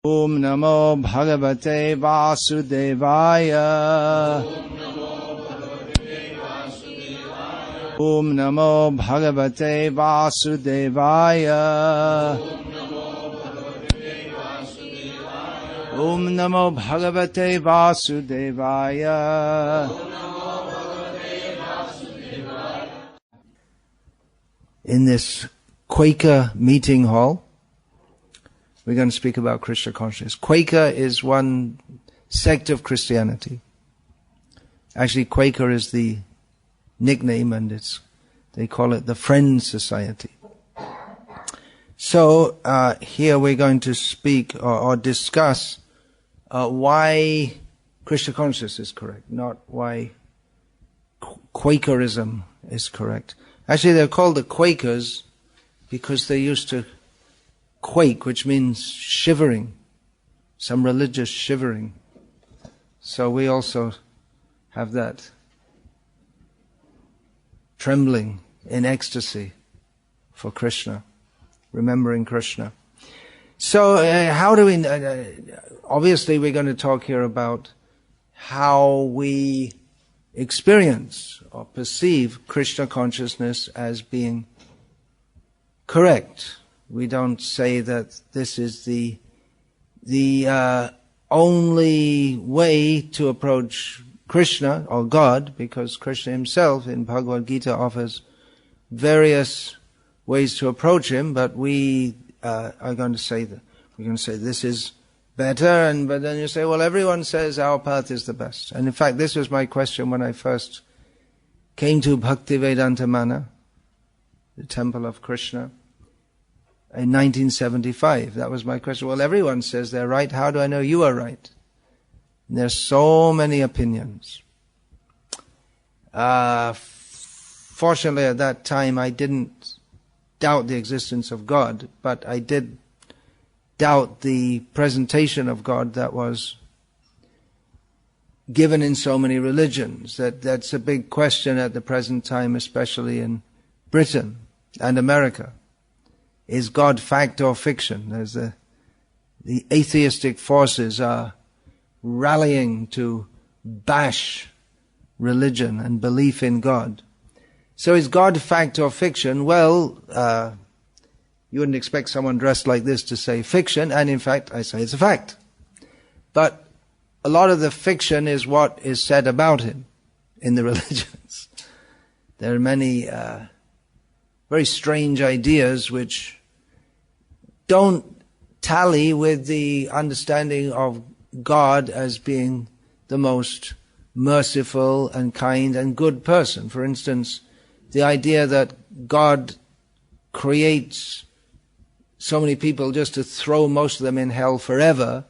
Om Namo Bhagavate Vasudevaya. Om Namo Bhagavate Vasudevaya. Om Namo Bhagavate Vasudevaya. In this Quaker meeting hall, we're going to speak about Krishna consciousness. Quaker is one sect of Christianity. Actually, Quaker is the nickname, and they call it the Friends Society. So here we're going to speak or discuss why Krishna consciousness is correct, not why Quakerism is correct. Actually, they're called the Quakers because they used to quake, which means shivering, some religious shivering. So we also have that trembling in ecstasy for Krishna, remembering Krishna. So how do we, obviously we're going to talk here about how we experience or perceive Krishna consciousness as being correct. We don't say that this is the only way to approach Krishna or God, because Krishna himself in Bhagavad Gita offers various ways to approach him. But we are going to say that we're going to say this is better, but then you say, well, everyone says our path is the best. And in fact, this was my question when I first came to Bhaktivedanta Mana, the temple of Krishna, in 1975. That was my question. Well, everyone says they're right. How do I know you are right? And there's so many opinions. Fortunately, at that time, I didn't doubt the existence of God, but I did doubt the presentation of God that was given in so many religions. That's a big question at the present time, especially in Britain and America. Is God fact or fiction? There's the atheistic forces are rallying to bash religion and belief in God. So is God fact or fiction? Well, you wouldn't expect someone dressed like this to say fiction, and in fact, I say it's a fact. But a lot of the fiction is what is said about him in the religions. There are many very strange ideas which don't tally with the understanding of God as being the most merciful and kind and good person. For instance, the idea that God creates so many people just to throw most of them in hell forever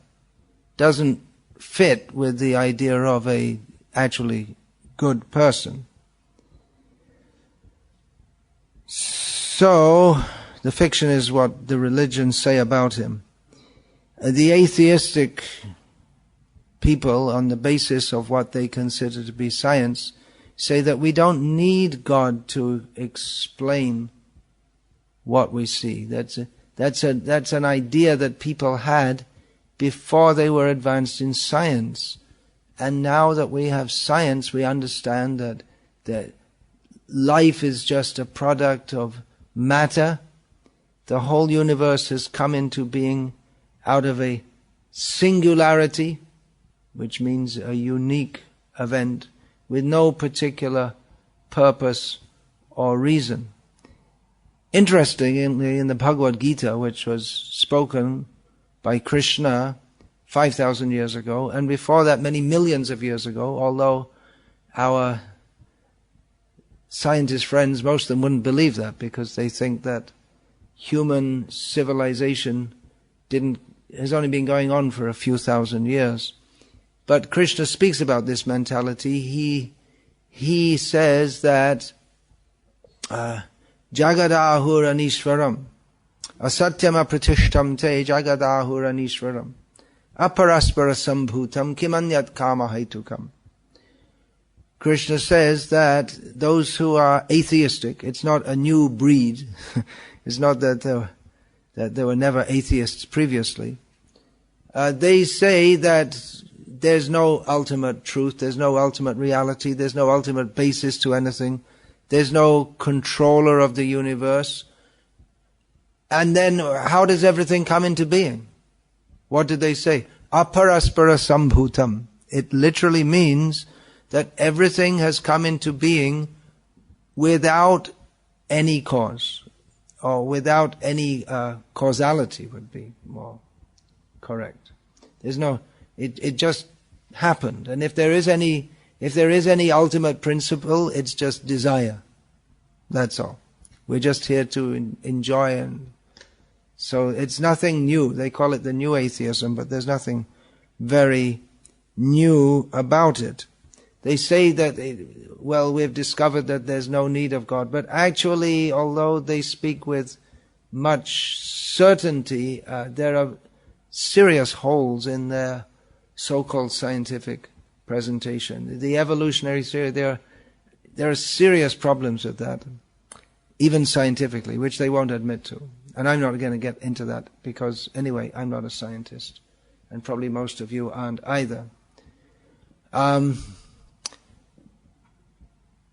doesn't fit with the idea of a actually good person. So the fiction is what the religions say about him. The atheistic people, on the basis of what they consider to be science, say that we don't need God to explain what we see. That's an idea that people had before they were advanced in science. And now that we have science, we understand that life is just a product of matter. The whole universe has come into being out of a singularity, which means a unique event with no particular purpose or reason. Interestingly, in the Bhagavad Gita, which was spoken by Krishna 5,000 years ago, and before that many millions of years ago, although our scientist friends, most of them wouldn't believe that because they think that human civilization has only been going on for a few thousand years. But Krishna speaks about this mentality. He says that Jagadahuranishwaram asatyam apratishtam te Jagadahuranishwaram aparaspara sambhutam kimanyat kama haitukam. Krishna says that those who are atheistic, it's not a new breed, it's not that there were never atheists previously, They say that there's no ultimate truth, there's no ultimate reality, there's no ultimate basis to anything, there's no controller of the universe. And then how does everything come into being? What did they say? Aparaspara sambhutam. It literally means that everything has come into being without any cause, or without any causality would be more correct. There's no, it just happened. And if there is any ultimate principle, it's just desire. That's all. We're just here to enjoy, and so it's nothing new. They call it the new atheism, but there's nothing very new about it. They say that, we've discovered that there's no need of God. But actually, although they speak with much certainty, there are serious holes in their so-called scientific presentation. The evolutionary theory, there are serious problems with that, even scientifically, which they won't admit to. And I'm not going to get into that, because anyway, I'm not a scientist, and probably most of you aren't either.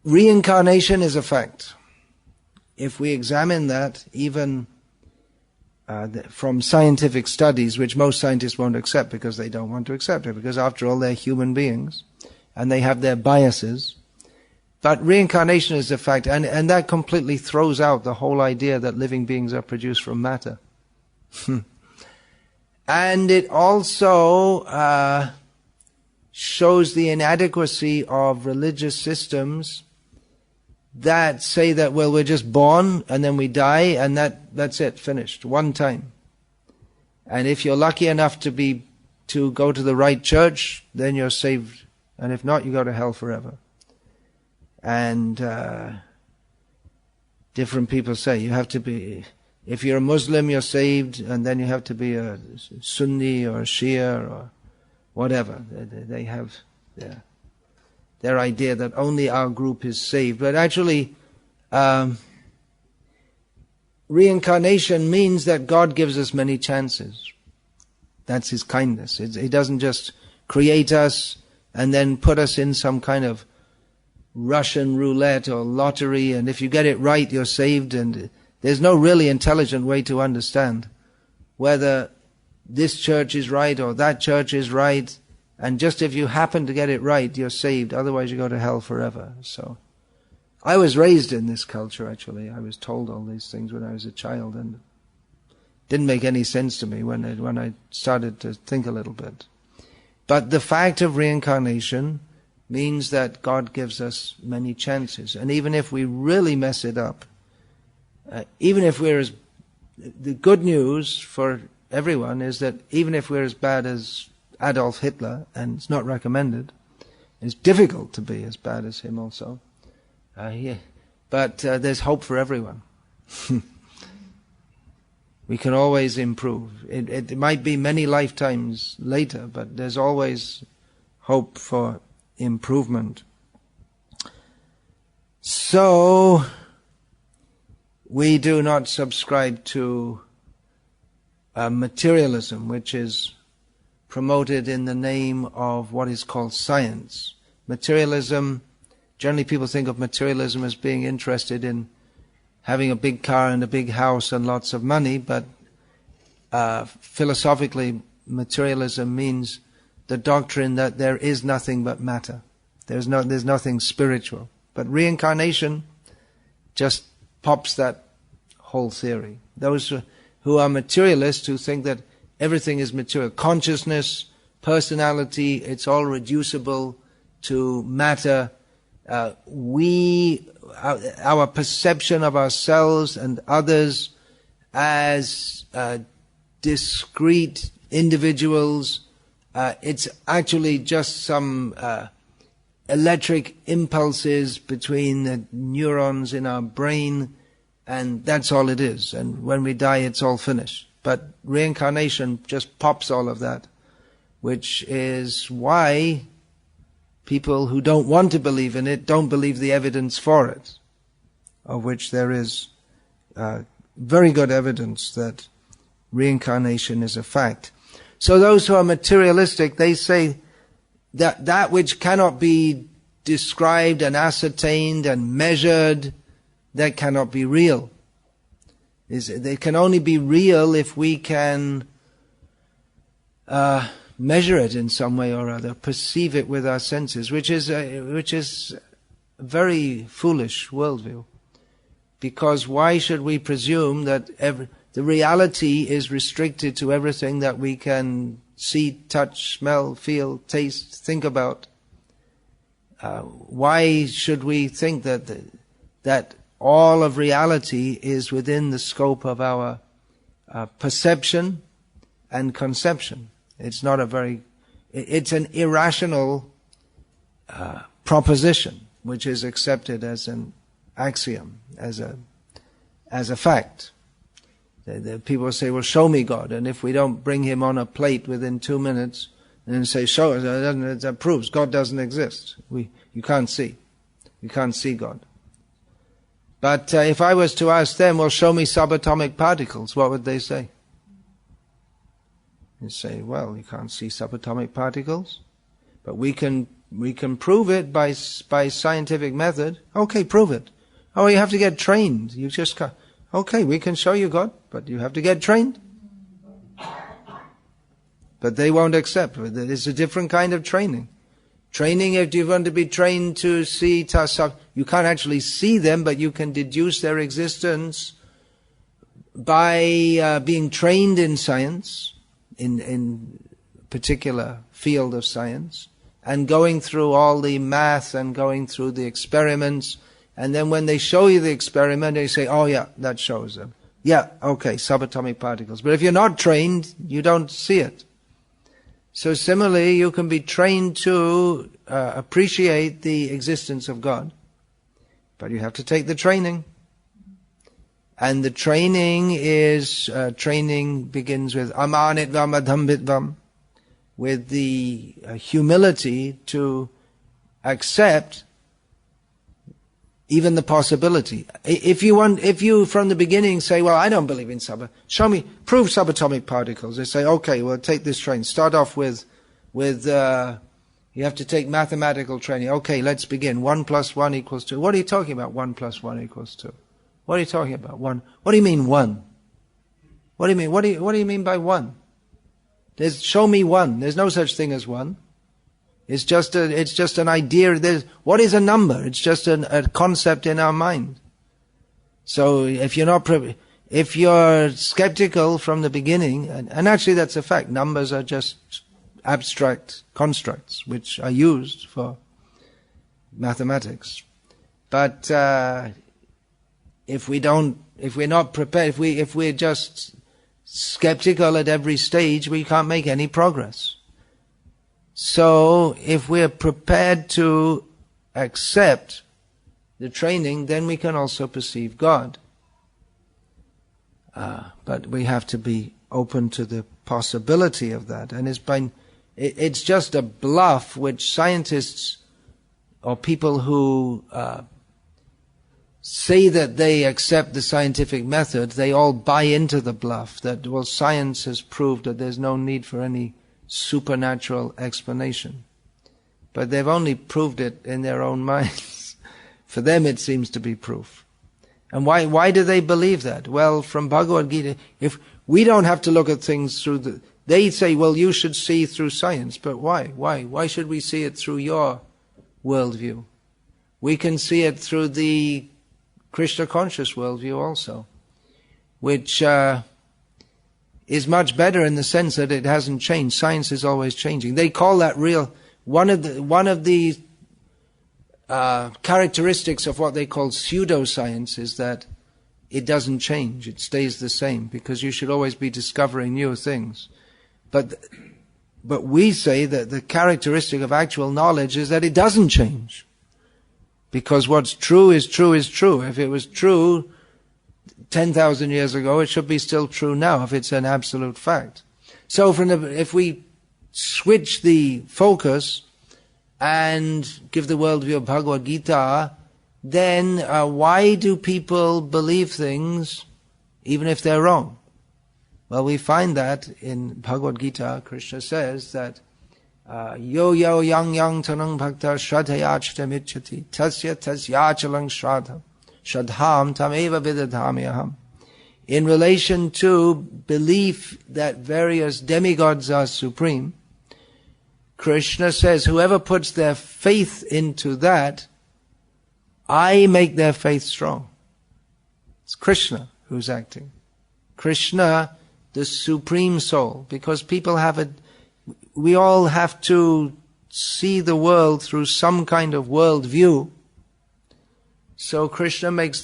Reincarnation is a fact. If we examine that, even from scientific studies, which most scientists won't accept because they don't want to accept it, because after all, they're human beings, and they have their biases. But reincarnation is a fact, and that completely throws out the whole idea that living beings are produced from matter. And it also shows the inadequacy of religious systems that say that, we're just born and then we die and that's it, finished, one time. And if you're lucky enough to go to the right church, then you're saved. And if not, you go to hell forever. And different people say you have to be, if you're a Muslim, you're saved, and then you have to be a Sunni or a Shia or whatever. They have their idea that only our group is saved. But actually, reincarnation means that God gives us many chances. That's His kindness. He doesn't just create us and then put us in some kind of Russian roulette or lottery, and if you get it right, you're saved, and there's no really intelligent way to understand whether this church is right or that church is right, and just if you happen to get it right, you're saved, otherwise you go to hell forever. So, I was raised in this culture, actually. I was told all these things when I was a child, and it didn't make any sense to me when I started to think a little bit. But the fact of reincarnation means that God gives us many chances. And even if we really mess it up, even if the good news for everyone is that even if we're as bad as Adolf Hitler, and it's not recommended, it's difficult to be as bad as him also, but there's hope for everyone. We can always improve. It might be many lifetimes later, but there's always hope for improvement. So, we do not subscribe to materialism, which is promoted in the name of what is called science. Materialism, generally people think of materialism as being interested in having a big car and a big house and lots of money, but philosophically, materialism means the doctrine that there is nothing but matter. There's nothing spiritual. But reincarnation just pops that whole theory. Those who are materialists, who think that everything is material, consciousness, personality, it's all reducible to matter. Our perception of ourselves and others as discrete individuals, it's actually just some electric impulses between the neurons in our brain, and that's all it is. And when we die, it's all finished. But reincarnation just pops all of that, which is why people who don't want to believe in it don't believe the evidence for it, of which there is very good evidence that reincarnation is a fact. So those who are materialistic, they say that that which cannot be described and ascertained and measured, that cannot be real. They can only be real if we can measure it in some way or other, perceive it with our senses, which is a very foolish worldview. Because why should we presume that the reality is restricted to everything that we can see, touch, smell, feel, taste, think about? Why should we think that all of reality is within the scope of our perception and conception? It's not it's an irrational proposition, which is accepted as an axiom, as a fact. The people say, well, show me God. And if we don't bring him on a plate within 2 minutes and say, show us, that proves God doesn't exist. You can't see. You can't see God. But if I was to ask them, well, show me subatomic particles, what would they say? They'd say, well, you can't see subatomic particles, but we can prove it by scientific method. Okay, prove it. Oh, you have to get trained. You just can't. Okay, we can show you God, but you have to get trained. But they won't accept. It's a different kind of training. Training, if you want to be trained to see, you can't actually see them, but you can deduce their existence by being trained in science, in particular field of science, and going through all the math and going through the experiments. And then when they show you the experiment, they say, oh yeah, that shows them. Yeah, okay, subatomic particles. But if you're not trained, you don't see it. So similarly, you can be trained to appreciate the existence of God, but you have to take the training. And the training begins with amanitvam adhambitvam, with the humility to accept even the possibility. If you from the beginning say, well, I don't believe in prove subatomic particles. They say, okay, well, take this training. Start off with you have to take mathematical training. Okay, let's begin. 1 + 1 = 2. What are you talking about? 1 + 1 = 2. What are you talking about? 1. What do you mean 1? What do you mean? What do you mean by 1? Show me 1. There's no such thing as 1. It's just an idea. What is a number? It's just a concept in our mind. So if you're skeptical from the beginning, and actually that's a fact, numbers are just abstract constructs which are used for mathematics. But if we're not prepared, if we're just skeptical at every stage, we can't make any progress. So if we're prepared to accept the training, then we can also perceive God. But we have to be open to the possibility of that. And it's just a bluff which scientists or people who say that they accept the scientific method, they all buy into the bluff that, well, science has proved that there's no need for any supernatural explanation. But they've only proved it in their own minds. For them it seems to be proof. And why do they believe that? Well, from Bhagavad Gita, if we don't have to look at things through they say, well, you should see through science. But why? Why should we see it through your worldview? We can see it through the Krishna conscious worldview also, which is much better in the sense that it hasn't changed. Science is always changing. They call that real. One of the characteristics of what they call pseudoscience is that it doesn't change. It stays the same, because you should always be discovering new things. But we say that the characteristic of actual knowledge is that it doesn't change. Because what's true is true is true. If it was true 10,000 years ago, it should be still true now if it's an absolute fact. So if we switch the focus and give the worldview of Bhagavad Gita, then why do people believe things even if they're wrong? Well, we find that in Bhagavad Gita, Krishna says that yo yo yang yang tanang bhakta shraddhayachtam ichchati tasya tasyachalang shraddham tameva vidadhamyaham. In relation to belief that various demigods are supreme, Krishna says, whoever puts their faith into that, I make their faith strong. It's Krishna who's acting. Krishna, the supreme soul, because people we all have to see the world through some kind of world view. So Krishna makes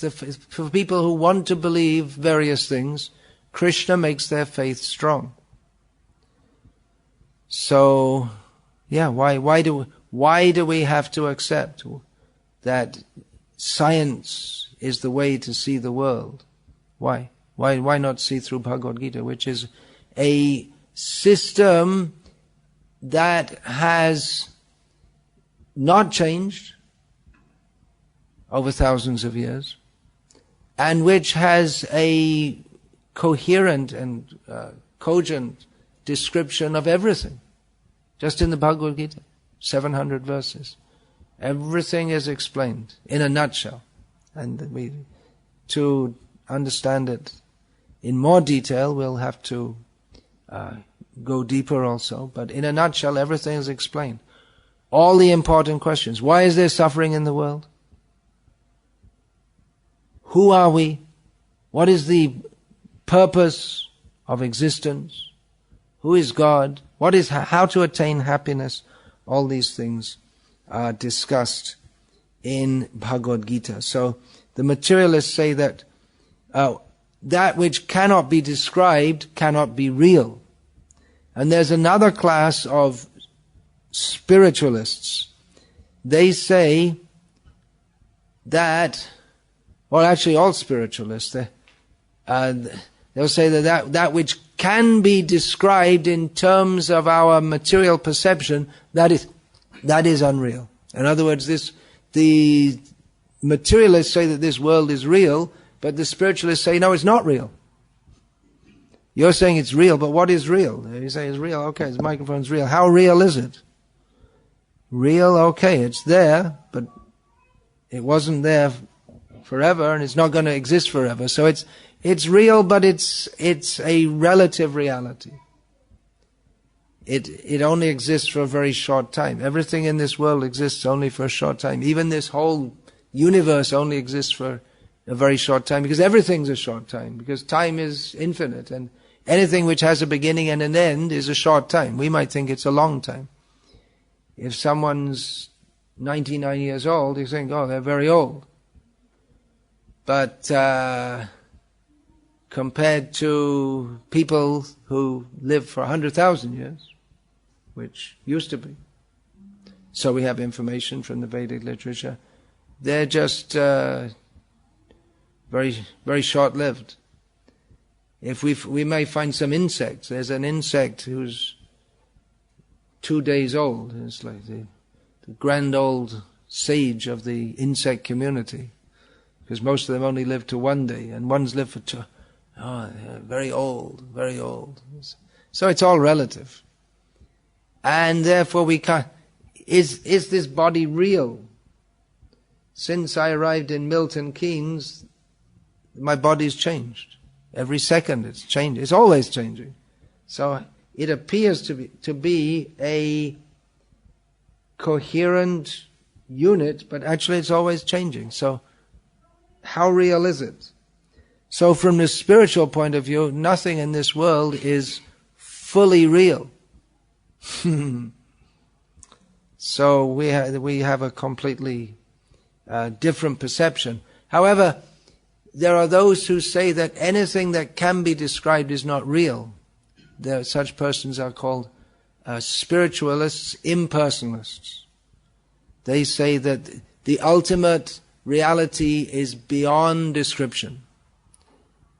for people who want to believe various things, Krishna makes their faith strong. So, yeah, why do we have to accept that science is the way to see the world? Why? Why not see through Bhagavad Gita, which is a system that has not changed over thousands of years, and which has a coherent and cogent description of everything. Just in the Bhagavad Gita, 700 verses. Everything is explained in a nutshell. And to understand it in more detail, we'll have to go deeper also. But in a nutshell, everything is explained. All the important questions. Why is there suffering in the world? Who are we? What is the purpose of existence? Who is God? How to attain happiness? All these things are discussed in Bhagavad Gita. So the materialists say that that which cannot be described cannot be real. And there's another class of spiritualists. They say that, well, actually all spiritualists, they'll say that which can be described in terms of our material perception, that is unreal. In other words, the materialists say that this world is real, but the spiritualists say, no, it's not real. You're saying it's real, but what is real? You say it's real, okay, the microphone's real. How real is it? Real, okay, it's there, but it wasn't there forever, and it's not going to exist forever. So it's real, but it's a relative reality. It only exists for a very short time. Everything in this world exists only for a short time. Even this whole universe only exists for a very short time, because everything's a short time, because time is infinite, and anything which has a beginning and an end is a short time. We might think it's a long time. If someone's 99 years old, you think, oh, they're very old. But compared to people who live for 100,000 years, which used to be, so we have information from the Vedic literature, they're just very, very short-lived. If we may find some insects. There's an insect who's 2 days old. It's like the grand old sage of the insect community, because most of them only live to 1 day, and one's lived for two. Oh, very old, very old. So it's all relative, and therefore we can't. Is this body real? Since I arrived in Milton, Keynes, my body's changed. Every second it's changing. It's always changing. So it appears to be a coherent unit, but actually it's always changing. So how real is it? So from the spiritual point of view, nothing in this world is fully real. So we have a completely different perception. However, there are those who say that anything that can be described is not real. Such persons are called spiritualists, impersonalists. They say that the ultimate reality is beyond description.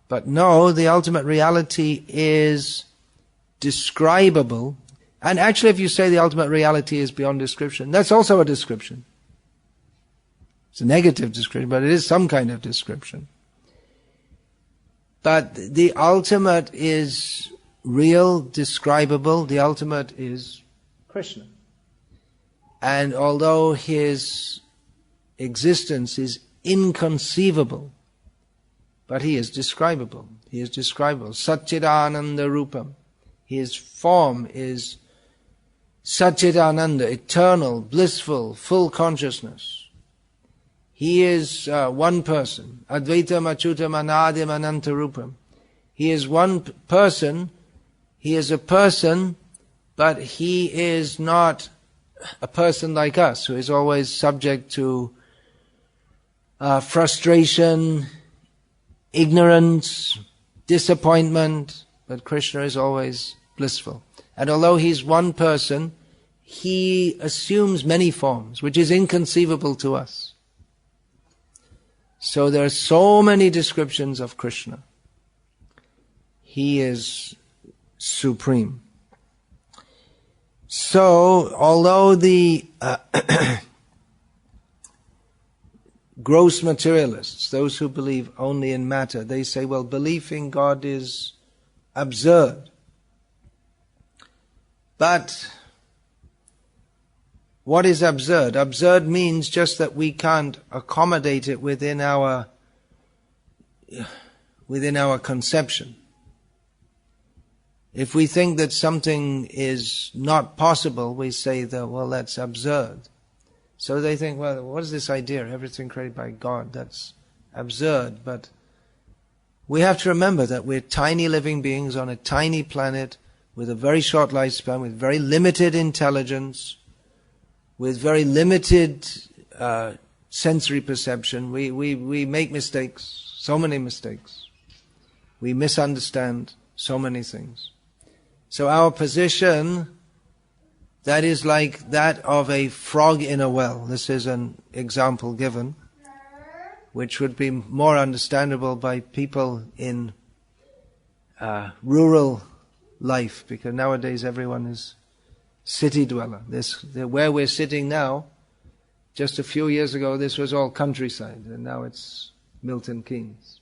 But no, the ultimate reality is describable. And actually, if you say the ultimate reality is beyond description, that's also a description. It's a negative description, but it is some kind of description. But the ultimate is real, describable. The ultimate is Krishna. And although his existence is inconceivable, but he is describable. He is describable. Satchidananda Rupam. His form is Satchidananda, eternal, blissful, full consciousness. He is one person. Advaitam Achyutam Anadim Ananta Rupam. He is one person. He is a person, but he is not a person like us, who is always subject to frustration, ignorance, disappointment, but Krishna is always blissful. And although he's one person, he assumes many forms, which is inconceivable to us. So there are so many descriptions of Krishna. He is supreme. So, although the gross materialists, those who believe only in matter, they say, well, belief in God is absurd. But what is absurd? Absurd means just that we can't accommodate it within our conception. If we think that something is not possible, we say that, well, that's absurd. So they think, well, what is this idea? Everything created by God, that's absurd. But we have to remember that we're tiny living beings on a tiny planet with a very short lifespan, with very limited intelligence, with very limited sensory perception. We make mistakes, so many mistakes. We misunderstand so many things. So our position, that is like that of a frog in a well. This is an example given, which would be more understandable by people in rural life, because nowadays everyone is city dweller. Where we're sitting now, just a few years ago, this was all countryside, and now it's Milton Keynes.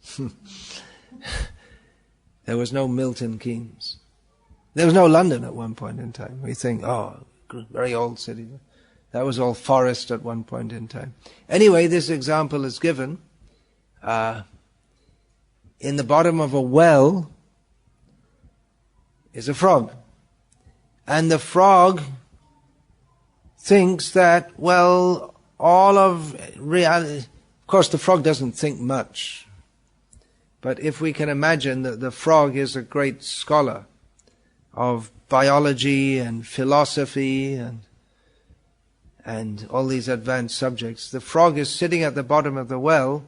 There was no Milton Keynes. There was no London at one point in time. We think, oh, very old city. That was all forest at one point in time. Anyway, this example is given. In the bottom of a well is a frog. And the frog thinks that, well, all of reality... Of course, the frog doesn't think much. But if we can imagine that the frog is a great scholar of biology and philosophy and all these advanced subjects, the frog is sitting at the bottom of the well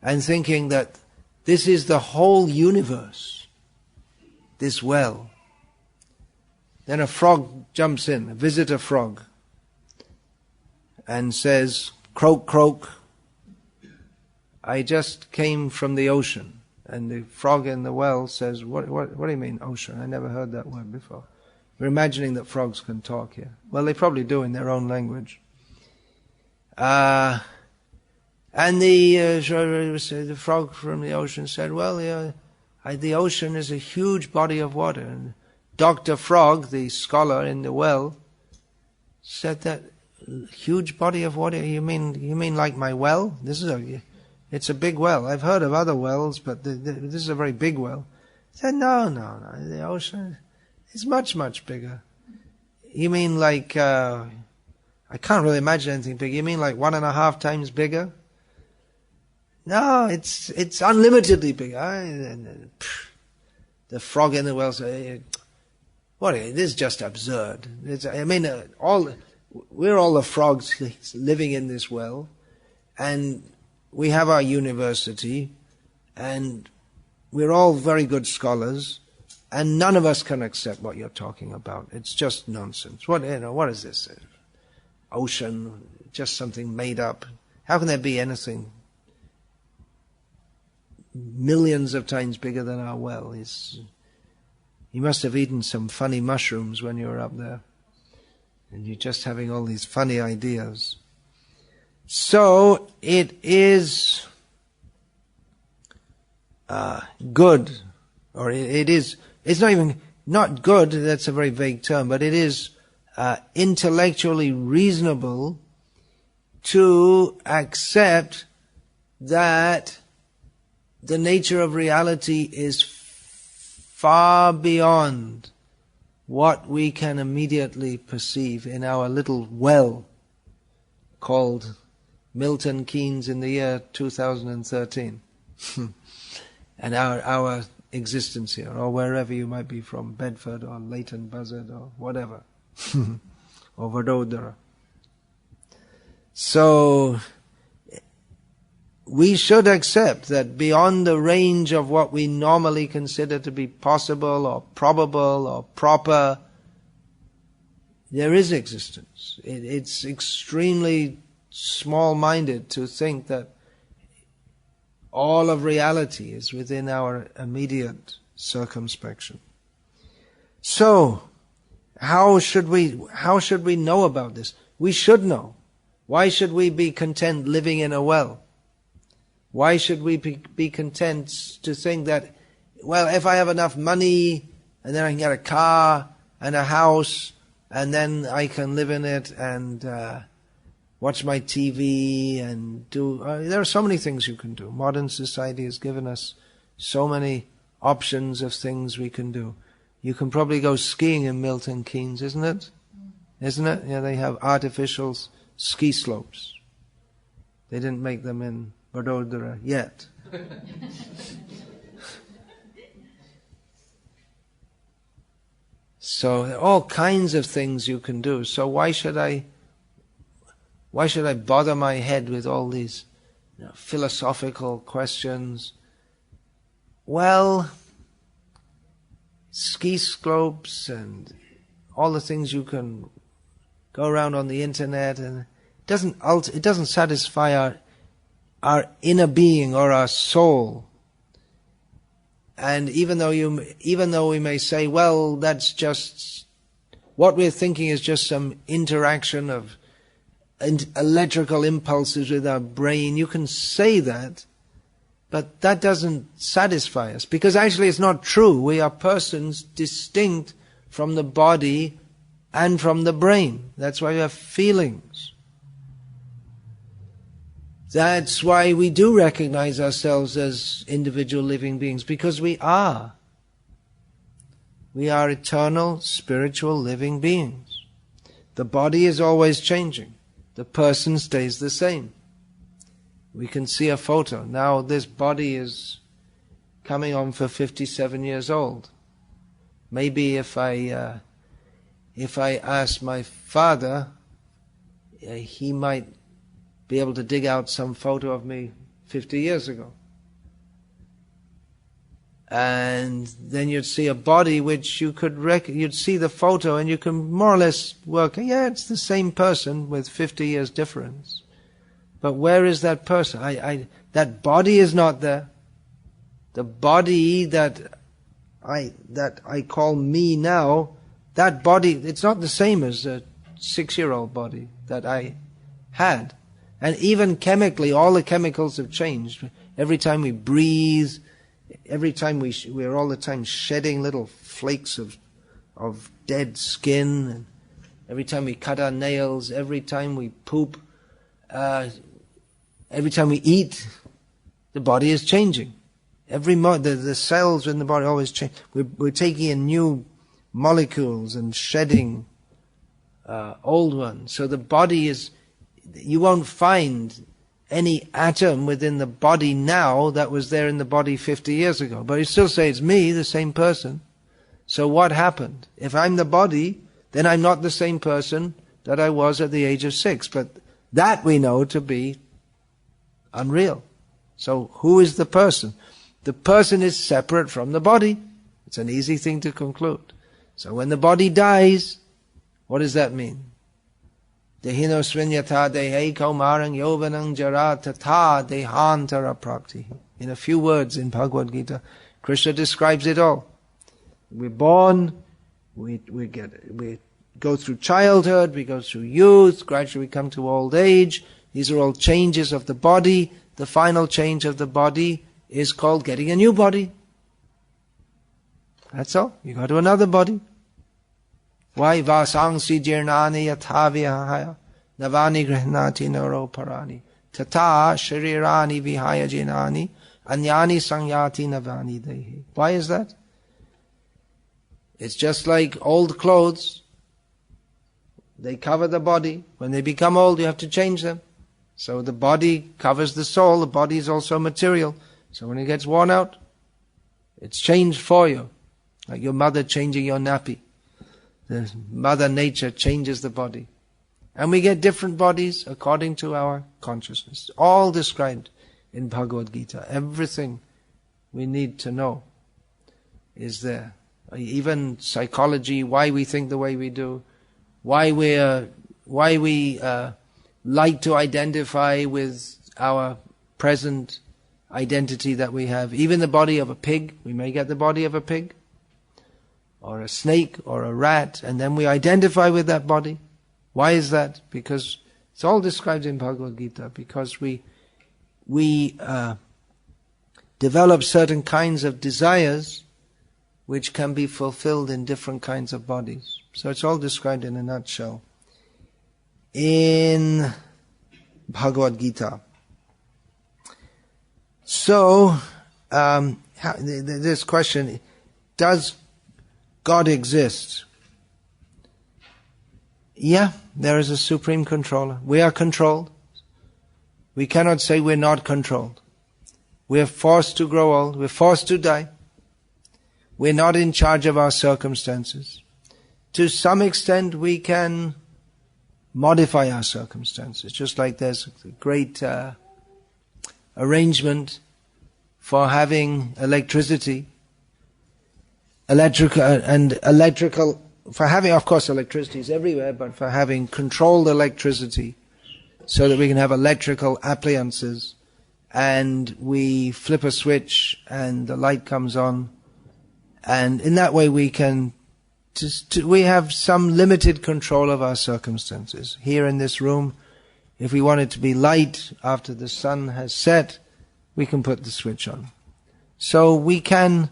and thinking that this is the whole universe, this well. Then a frog jumps in, a visitor frog, and says, "Croak, croak, I just came from the ocean." And the frog in the well says, what do you mean, ocean? I never heard that word before. We're imagining that frogs can talk here. Well, they probably do in their own language. And the frog from the ocean said, well, the ocean is a huge body of water. And Dr. Frog, the scholar in the well, said that, huge body of water, you mean like my well? It's a big well. I've heard of other wells, but this is a very big well. He said, no, the ocean is much, much bigger. You mean like, I can't really imagine anything big. You mean like 1.5 times bigger? No, it's unlimitedly bigger. The frog in the well said, this is just absurd. We're all the frogs living in this well, and we have our university, and we're all very good scholars, and none of us can accept what you're talking about. It's just nonsense. What is this? Ocean, just something made up. How can there be anything millions of times bigger than our well? You must have eaten some funny mushrooms when you were up there, and you're just having all these funny ideas. So it is good, or it's not even, not good, that's a very vague term, but it is intellectually reasonable to accept that the nature of reality is far beyond what we can immediately perceive in our little well called Milton, Keynes in the year 2013. And our existence here, or wherever you might be from, Bedford or Leighton Buzzard or whatever, or Vadodara. So, we should accept that beyond the range of what we normally consider to be possible or probable or proper, there is existence. It's extremely small-minded to think that all of reality is within our immediate circumspection. So, how should we know about this? We should know. Why should we be content living in a well? Why should we be content to think that, well, if I have enough money, and then I can get a car and a house, and then I can live in it and watch my TV and do... there are so many things you can do. Modern society has given us so many options of things we can do. You can probably go skiing in Milton Keynes, isn't it? Isn't it? Yeah, they have artificial ski slopes. They didn't make them in Vadodara yet. So there are all kinds of things you can do. So why should I bother my head with all these philosophical questions? Well, ski slopes and all the things you can go around on the internet, and it doesn't satisfy our inner being or our soul. And even though we may say, well, that's just what we're thinking is just some interaction of electrical impulses with our brain, you can say that, but that doesn't satisfy us, because actually it's not true. We are persons distinct from the body and from the brain. That's why we have feelings. That's why we do recognize ourselves as individual living beings, because we are. We are eternal, spiritual living beings. The body is always changing. The person stays the same. We can see a photo. Now this body is coming on for 57 years old. Maybe if I ask my father, he might be able to dig out some photo of me 50 years ago. And then you'd see a body which you'd see the photo and you can more or less work, yeah, it's the same person with 50 years difference. But where is that person? That body is not there. The body that I call me now, that body, it's not the same as the 6-year-old body that I had. And even chemically, all the chemicals have changed. Every time we breathe, every time we're all the time shedding little flakes of dead skin, and every time we cut our nails, every time we poop, every time we eat, the body is changing. The cells in the body always change. We're taking in new molecules and shedding old ones. So the body is... You won't find any atom within the body now that was there in the body 50 years ago. But you still say it's me, the same person. So what happened? If I'm the body, then I'm not the same person that I was at the age of 6. But that we know to be unreal. So who is the person? The person is separate from the body. It's an easy thing to conclude. So when the body dies, what does that mean? Dehino svinyata dehe kaumarang yovanang jara tata dehantara prakti. In a few words in Bhagavad Gita, Krishna describes it all. We're born, we go through childhood, we go through youth, gradually we come to old age. These are all changes of the body. The final change of the body is called getting a new body. That's all. You go to another body. Why? Vasangsi jirnani yathavihaya navani grihnati naro parani tata sharirani vihaya jinani anyani sangyati navani dehi. Why is that? It's just like old clothes. They cover the body. When they become old, you have to change them. So the body covers the soul. The body is also material. So when it gets worn out, it's changed for you. Like your mother changing your nappy. The Mother Nature changes the body. And we get different bodies according to our consciousness. All described in Bhagavad Gita. Everything we need to know is there. Even psychology, why we think the way we do, why we like to identify with our present identity that we have. Even the body of a pig, we may get the body of a pig, or a snake, or a rat, and then we identify with that body. Why is that? Because it's all described in Bhagavad Gita, because we develop certain kinds of desires which can be fulfilled in different kinds of bodies. So it's all described in a nutshell in Bhagavad Gita. So, this question, does God exist? Yeah, there is a supreme controller. We are controlled. We cannot say we're not controlled. We are forced to grow old. We're forced to die. We're not in charge of our circumstances. To some extent, we can modify our circumstances. Just like there's a great arrangement for having electricity, for having, of course, electricity is everywhere, but for having controlled electricity so that we can have electrical appliances, and we flip a switch and the light comes on, and in that way we can we have some limited control of our circumstances. Here in this room, if we want it to be light after the sun has set, we can put the switch on. So we can,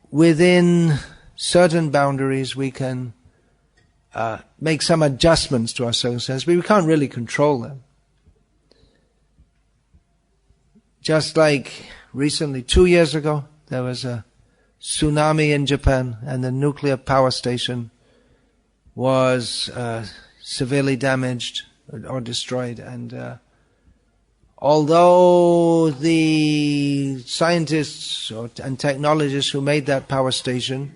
within certain boundaries, we can make some adjustments to our circumstances, but we can't really control them. Just like recently, 2 years ago, there was a tsunami in Japan, and the nuclear power station was severely damaged or destroyed. And although the scientists and technologists who made that power station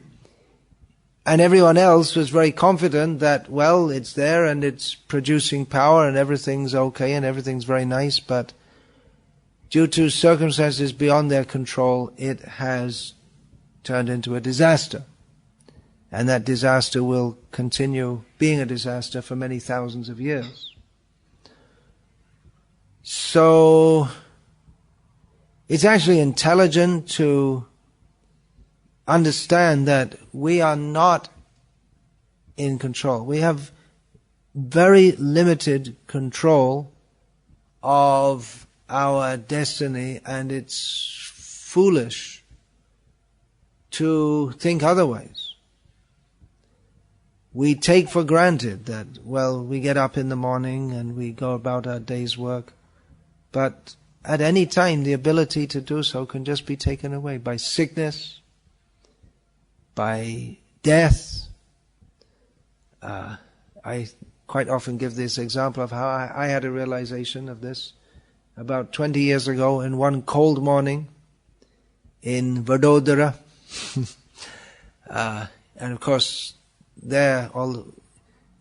and everyone else was very confident that, well, it's there and it's producing power and everything's okay and everything's very nice, but due to circumstances beyond their control, it has turned into a disaster. And that disaster will continue being a disaster for many thousands of years. So, it's actually intelligent to understand that we are not in control. We have very limited control of our destiny, and it's foolish to think otherwise. We take for granted that, well, we get up in the morning and we go about our day's work, but at any time the ability to do so can just be taken away by sickness, by death. I quite often give this example of how I had a realization of this about 20 years ago in one cold morning in Vadodara. And of course, there,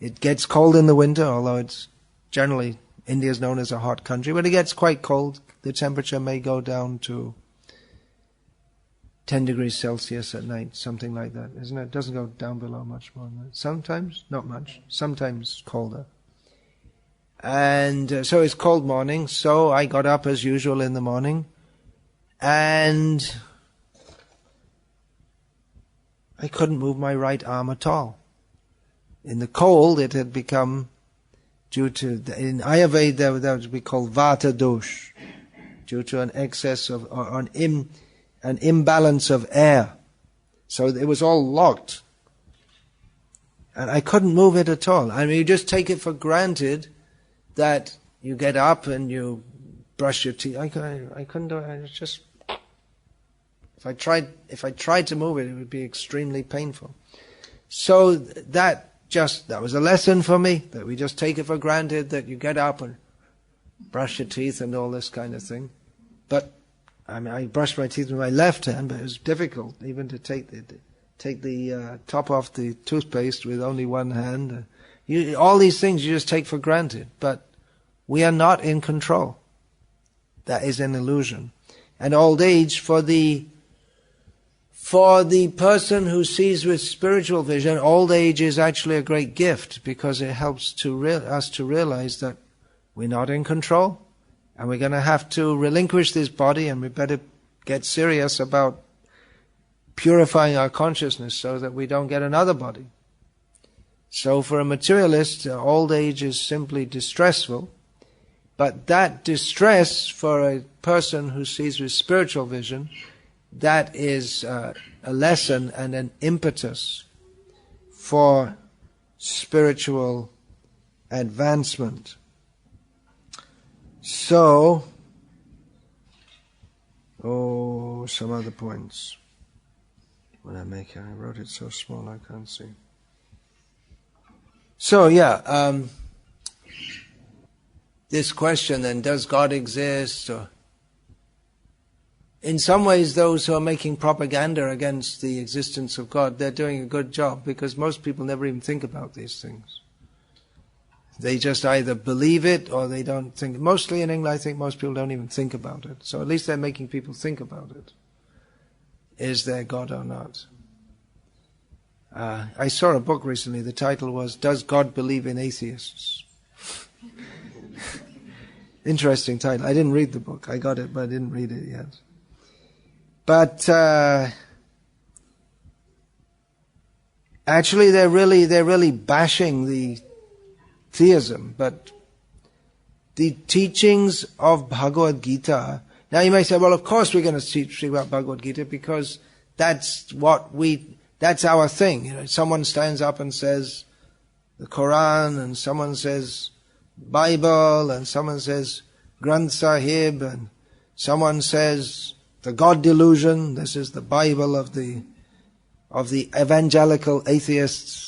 it gets cold in the winter, although it's generally, India is known as a hot country, but it gets quite cold. The temperature may go down to 10 degrees Celsius at night, something like that, isn't it? It doesn't go down below much more than that. Sometimes, not much, sometimes colder. And so it's cold morning, so I got up as usual in the morning, and I couldn't move my right arm at all. In the cold, it had become, due to, in Ayurveda, that would be called Vata dosh. due to an excess of, or an imbalance of air. So it was all locked. And I couldn't move it at all. I mean, you just take it for granted that you get up and you brush your teeth. I couldn't do it. I was just, if I tried to move it, it would be extremely painful. So that was a lesson for me, that we just take it for granted that you get up and brush your teeth and all this kind of thing. But I mean, I brushed my teeth with my left hand, but it was difficult even to take the top off the toothpaste with only one hand. All these things you just take for granted, but we are not in control. That is an illusion. And old age, for the person who sees with spiritual vision, old age is actually a great gift, because it helps us to realize that we're not in control, and we're going to have to relinquish this body, and we better get serious about purifying our consciousness so that we don't get another body. So for a materialist, old age is simply distressful, but that distress for a person who sees with spiritual vision, that is a lesson and an impetus for spiritual advancement. So, some other points. What I make it? I wrote it so small I can't see. So this question then, does God exist? Or in some ways, those who are making propaganda against the existence of God, they're doing a good job, because most people never even think about these things. They just either believe it or they don't think. Mostly in England, I think most people don't even think about it. So at least they're making people think about it. Is there God or not? I saw a book recently, the title was, Does God Believe in Atheists? Interesting title. I didn't read the book. I got it, but I didn't read it yet. But actually they're really bashing the theism, but the teachings of Bhagavad Gita. Now you may say, well, of course we're going to teach about Bhagavad Gita, because that's our thing. You know, someone stands up and says the Quran, and someone says Bible, and someone says Granth Sahib, and someone says the God delusion. This is the Bible of the evangelical atheists.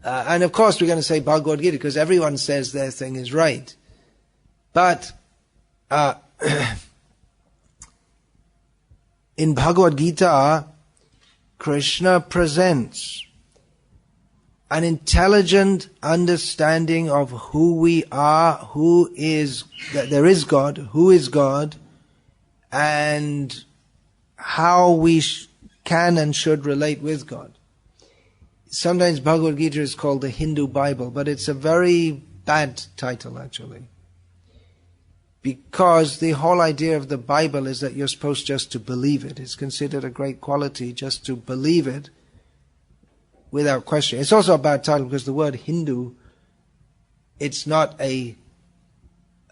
And of course we're going to say Bhagavad Gita, because everyone says their thing is right. But in Bhagavad Gita, Krishna presents an intelligent understanding of who we are, that there is God, who is God, and how we can and should relate with God. Sometimes Bhagavad Gita is called the Hindu Bible, but it's a very bad title actually. Because the whole idea of the Bible is that you're supposed just to believe it. It's considered a great quality just to believe it without question. It's also a bad title because the word Hindu, it's not a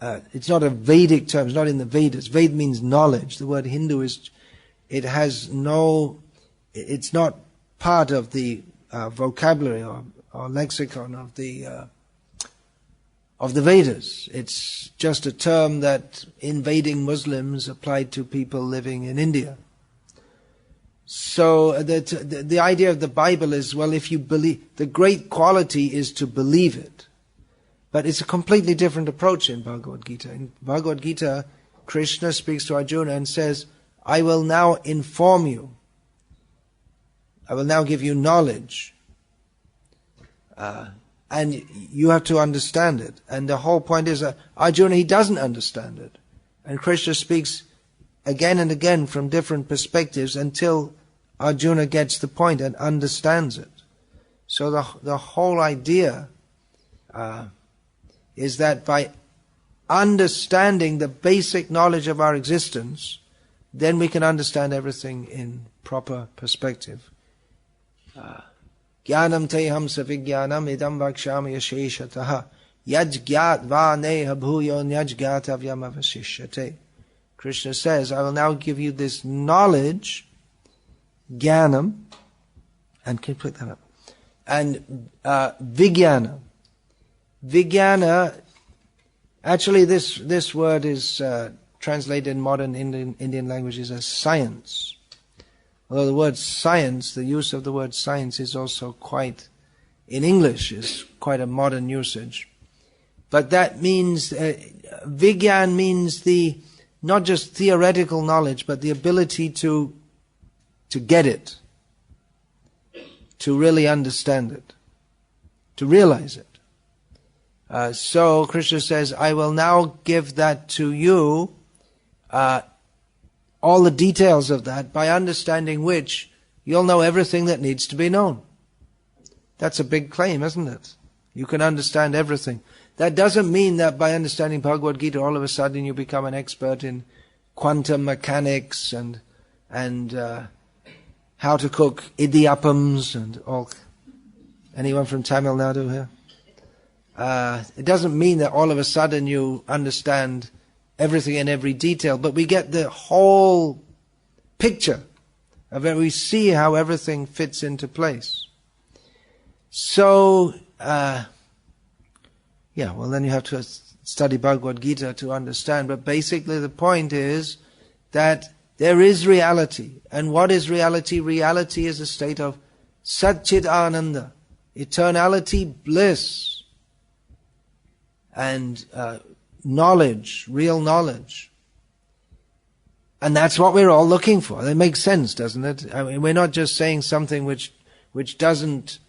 Vedic term. It's not in the Vedas. Ved means knowledge. The word Hindu it's not part of the vocabulary or lexicon of the Vedas. It's just a term that invading Muslims applied to people living in India. So the idea of the Bible is, well, if you believe, the great quality is to believe it. But it's a completely different approach in Bhagavad Gita. In Bhagavad Gita, Krishna speaks to Arjuna and says, I will now inform you. I will now give you knowledge. And you have to understand it. And the whole point is that Arjuna, he doesn't understand it. And Krishna speaks again and again from different perspectives until Arjuna gets the point and understands it. So the whole idea is that by understanding the basic knowledge of our existence, then we can understand everything in proper perspective. Jnanam teham savijnanam idam vakshami yasheshataha yaj gyat va neha bhuyo nyaj gyatavyam avashishyate. Krishna says, I will now give you this knowledge, jnanam, and can you put that up? And vijnana. Vijnana, actually this word is translated in modern Indian languages as science. Although the word science, the use of the word science is also quite, in English, is quite a modern usage. But that means, Vigyan means not just theoretical knowledge, but the ability to get it, to really understand it, to realize it. So Krishna says, I will now give that to you, all the details of that, by understanding which you'll know everything that needs to be known. That's a big claim, isn't it? You can understand everything. That doesn't mean that by understanding Bhagavad Gita, all of a sudden you become an expert in quantum mechanics and how to cook idiyappams and all. Anyone from Tamil Nadu here? It doesn't mean that all of a sudden you understand everything in every detail, but we get the whole picture of it. We see how everything fits into place. So, then you have to study Bhagavad Gita to understand. But basically the point is that there is reality. And what is reality? Reality is a state of Satchit Ananda, eternality, bliss, and knowledge, real knowledge. And that's what we're all looking for. That makes sense, doesn't it? I mean, we're not just saying something which doesn't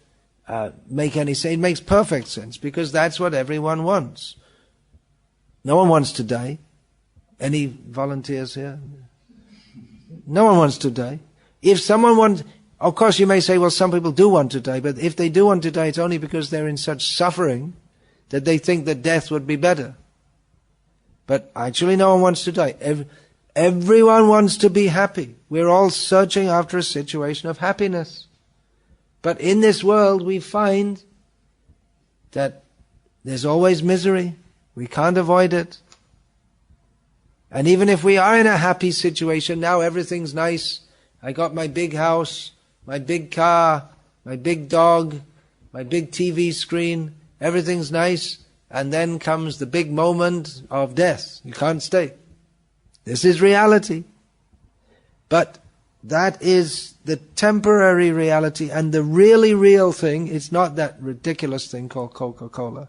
make any sense. It makes perfect sense, because that's what everyone wants. No one wants to die. Any volunteers here? No one wants to die. If someone wants, of course you may say, well, some people do want to die, but if they do want to die, it's only because they're in such suffering that they think that death would be better. But actually no one wants to die. Everyone wants to be happy. We're all searching after a situation of happiness. But in this world we find that there's always misery. We can't avoid it. And even if we are in a happy situation, now everything's nice. I got my big house, my big car, my big dog, my big TV screen. Everything's nice. And then comes the big moment of death. You can't stay. This is reality. But that is the temporary reality, and the really real thing is not that ridiculous thing called Coca-Cola.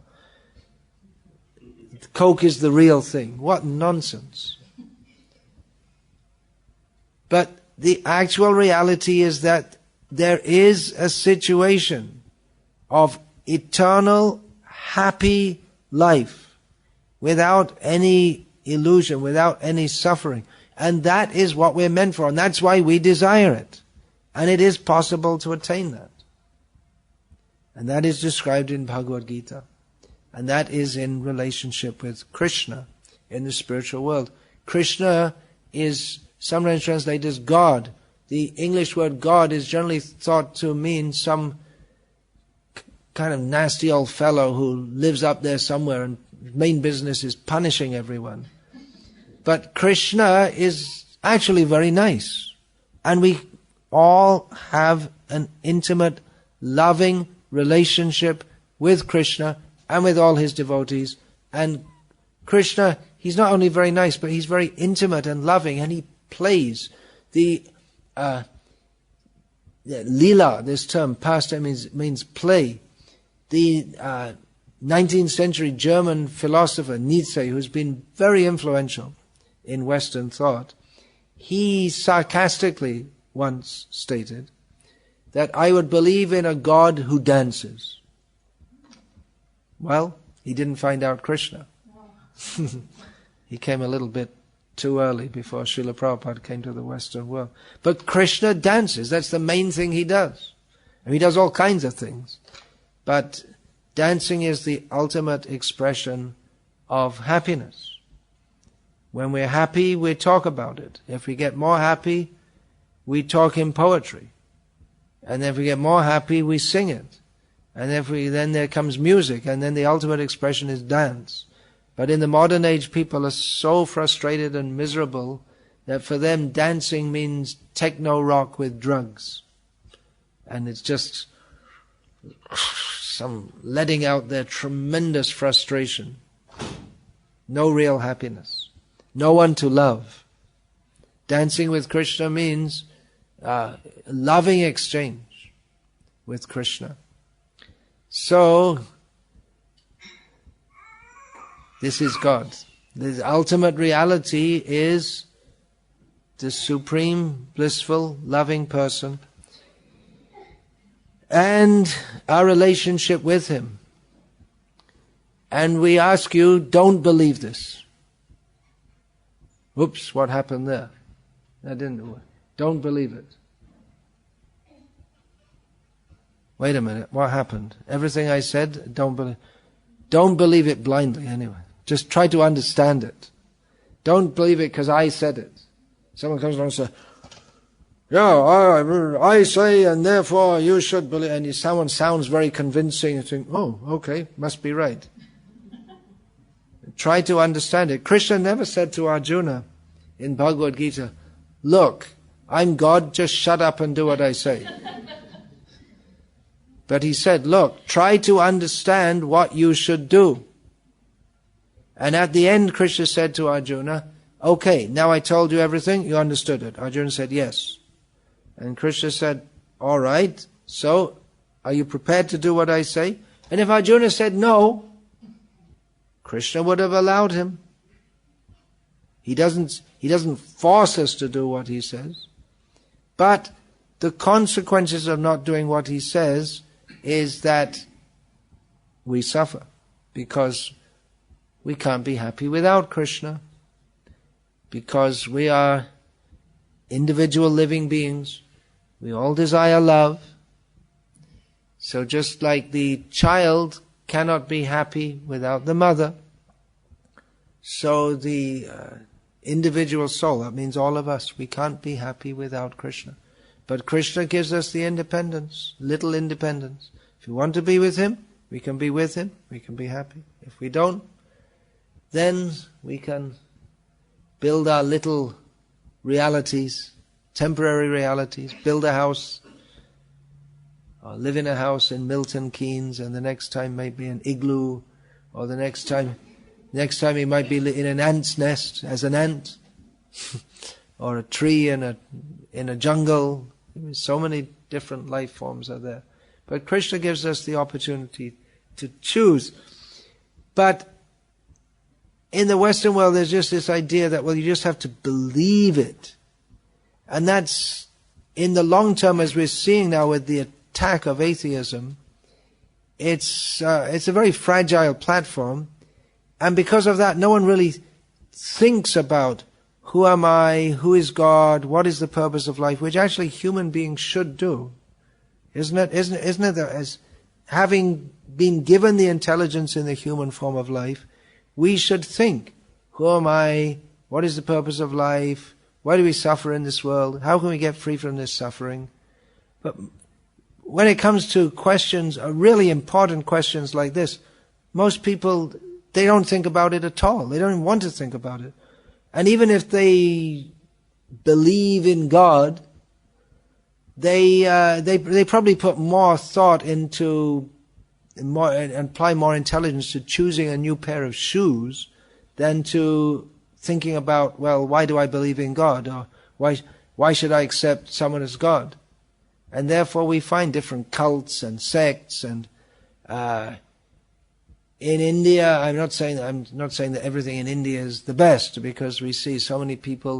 Coke is the real thing. What nonsense. But the actual reality is that there is a situation of eternal, happy life without any illusion, without any suffering. And that is what we're meant for, and that's why we desire it. And it is possible to attain that. And that is described in Bhagavad Gita. And that is in relationship with Krishna in the spiritual world. Krishna is sometimes translated as God. The English word God is generally thought to mean some kind of nasty old fellow who lives up there somewhere and his main business is punishing everyone. But Krishna is actually very nice. And we all have an intimate, loving relationship with Krishna and with all his devotees. And Krishna, he's not only very nice, but he's very intimate and loving, and he plays. The lila, this term, pastime, means play. The 19th century German philosopher Nietzsche, who's been very influential in Western thought, he sarcastically once stated that I would believe in a God who dances. Well, he didn't find out Krishna. He came a little bit too early before Srila Prabhupada came to the Western world. But Krishna dances. That's the main thing he does. And he does all kinds of things. But dancing is the ultimate expression of happiness. When we're happy, we talk about it. If we get more happy, we talk in poetry. And if we get more happy, we sing it. And then there comes music, and then the ultimate expression is dance. But in the modern age, people are so frustrated and miserable that for them dancing means techno rock with drugs. And it's just some letting out their tremendous frustration. No real happiness. No one to love. Dancing with Krishna means loving exchange with Krishna. So, this is God. The ultimate reality is the supreme, blissful, loving person and our relationship with Him. And we ask you, don't believe this. Oops, what happened there? That didn't work. Don't believe it. Wait a minute, what happened? Everything I said, don't believe it blindly anyway. Just try to understand it. Don't believe it because I said it. Someone comes along and says, yeah, I say, and therefore you should believe. And someone sounds very convincing. You think, oh, okay, must be right. Try to understand it. Krishna never said to Arjuna in Bhagavad Gita, look, I'm God, just shut up and do what I say. But he said, look, try to understand what you should do. And at the end, Krishna said to Arjuna, okay, now I told you everything, you understood it. Arjuna said, yes. And Krishna said, all right, so are you prepared to do what I say? And if Arjuna said no, Krishna would have allowed him. He doesn't force us to do what he says. But the consequences of not doing what he says is that we suffer, because we can't be happy without Krishna, because we are individual living beings. We all desire love. So just like the child cannot be happy without the mother, so the individual soul, that means all of us, we can't be happy without Krishna. But Krishna gives us the independence, little independence. If we want to be with Him, we can be with Him, we can be happy. If we don't, then we can build our little realities, temporary realities, build a house, or live in a house in Milton, Keynes, and the next time might be an igloo, or the next time he might be in an ant's nest as an ant, or a tree in a jungle. So many different life forms are there. But Krishna gives us the opportunity to choose. But in the Western world, there's just this idea that, well, you just have to believe it. And that's, in the long term, as we're seeing now with the attack of atheism, it's a very fragile platform. And because of that, no one really thinks about who am I, who is God, what is the purpose of life, which actually human beings should do. Isn't it that as having been given the intelligence in the human form of life, we should think, who am I, what is the purpose of life, why do we suffer in this world, how can we get free from this suffering? But when it comes to questions, really important questions like this, most people, they don't think about it at all. They don't even want to think about it. And even if they believe in God, they probably put more thought into more and apply more intelligence to choosing a new pair of shoes than to thinking about, well, why do I believe in God, or why should I accept someone as God? And therefore we find different cults and sects. And in India, I'm not saying that everything in India is the best, because we see so many people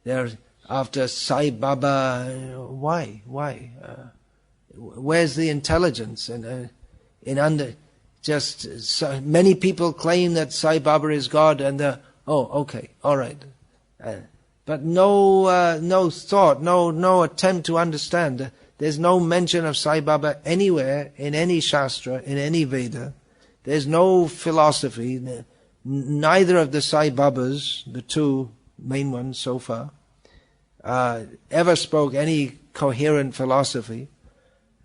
they're after Sai Baba. Why? Where's the intelligence? And so many people claim that Sai Baba is God, and okay, all right, but no thought, no attempt to understand. There's no mention of Sai Baba anywhere in any Shastra, in any Veda. There's no philosophy. Neither of the Sai Babas, the two main ones so far, ever spoke any coherent philosophy.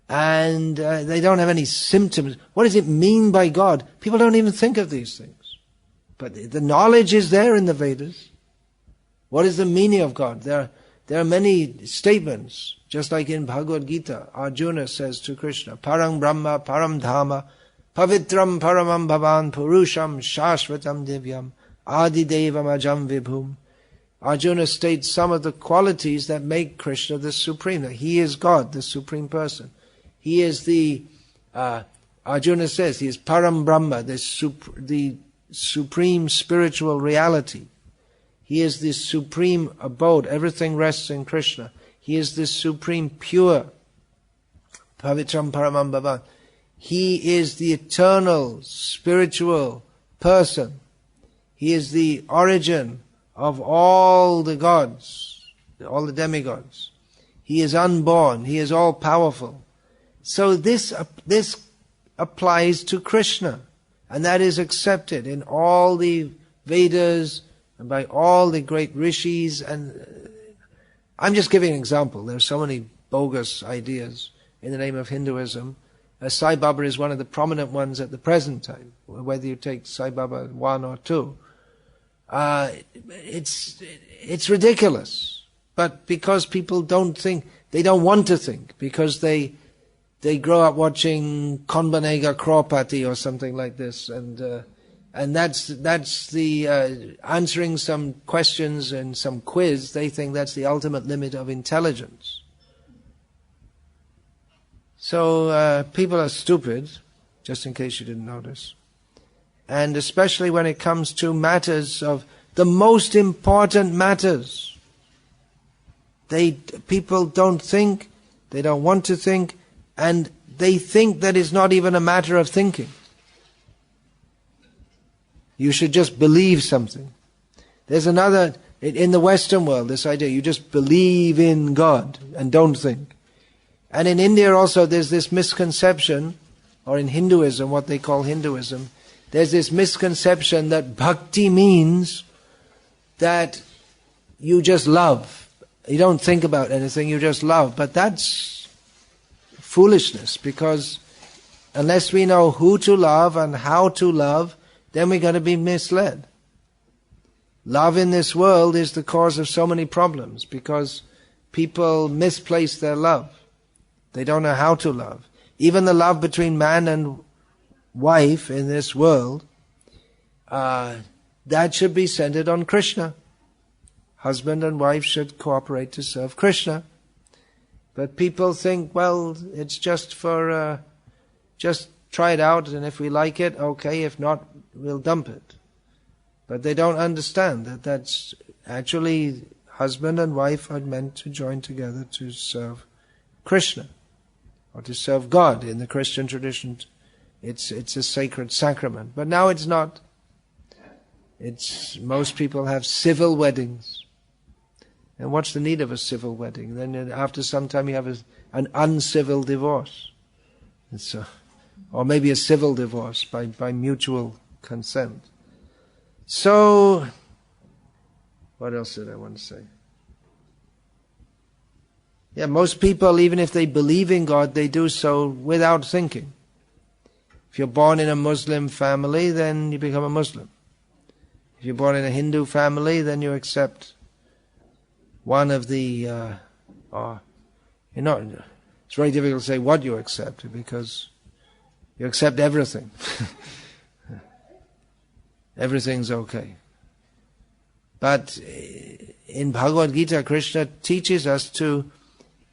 And they don't have any symptoms. What does it mean by God? People don't even think of these things. But the knowledge is there in the Vedas. What is the meaning of God? There are many statements, just like in Bhagavad Gita. Arjuna says to Krishna, Parang Brahma, Param Dhamma, Pavitram Paramam Bhavan, Purusham, Shashvatam Divyam, Adi Devam Ajam Vibhum. Arjuna states some of the qualities that make Krishna the Supreme. He is God, the Supreme Person. He is Arjuna says, he is Param Brahma, the supreme spiritual reality. He is the supreme abode. Everything rests in Krishna. He is the supreme pure. Pavitram Paramam Bhavan. He is the eternal spiritual person. He is the origin of all the gods, all the demigods. He is unborn. He is all powerful. So this applies to Krishna. And that is accepted in all the Vedas and by all the great rishis. And I'm just giving an example. There are so many bogus ideas in the name of Hinduism. Sai Baba is one of the prominent ones at the present time, whether you take Sai Baba 1 or 2. It's ridiculous. But because people don't think, they don't want to think, because they grow up watching Konbanega Kropati or something like this, and that's the answering some questions and some quiz. They think that's the ultimate limit of intelligence. So people are stupid, just in case you didn't notice, and especially when it comes to matters of the most important matters. People don't think, they don't want to think. And they think that it's not even a matter of thinking. You should just believe something. There's another, in the Western world, this idea, you just believe in God and don't think. And in India also there's this misconception, or in Hinduism, what they call Hinduism, there's this misconception that bhakti means that you just love. You don't think about anything, you just love. But that's foolishness, because unless we know who to love and how to love, then we're going to be misled. Love in this world is the cause of so many problems, because people misplace their love. They don't know how to love. Even the love between man and wife in this world, that should be centered on Krishna. Husband and wife should cooperate to serve Krishna. But people think, well, it's just for, just try it out, and if we like it, okay, if not, we'll dump it. But they don't understand that that's actually husband and wife are meant to join together to serve Krishna, or to serve God. In the Christian tradition, it's a sacred sacrament. But now it's not. Most people have civil weddings. And what's the need of a civil wedding? Then after some time you have an uncivil divorce. Or maybe a civil divorce by mutual consent. So, what else did I want to say? Yeah, most people, even if they believe in God, they do so without thinking. If you're born in a Muslim family, then you become a Muslim. If you're born in a Hindu family, then you accept one of the, it's very difficult to say what you accept, because you accept everything. Everything's okay. But in Bhagavad Gita, Krishna teaches us to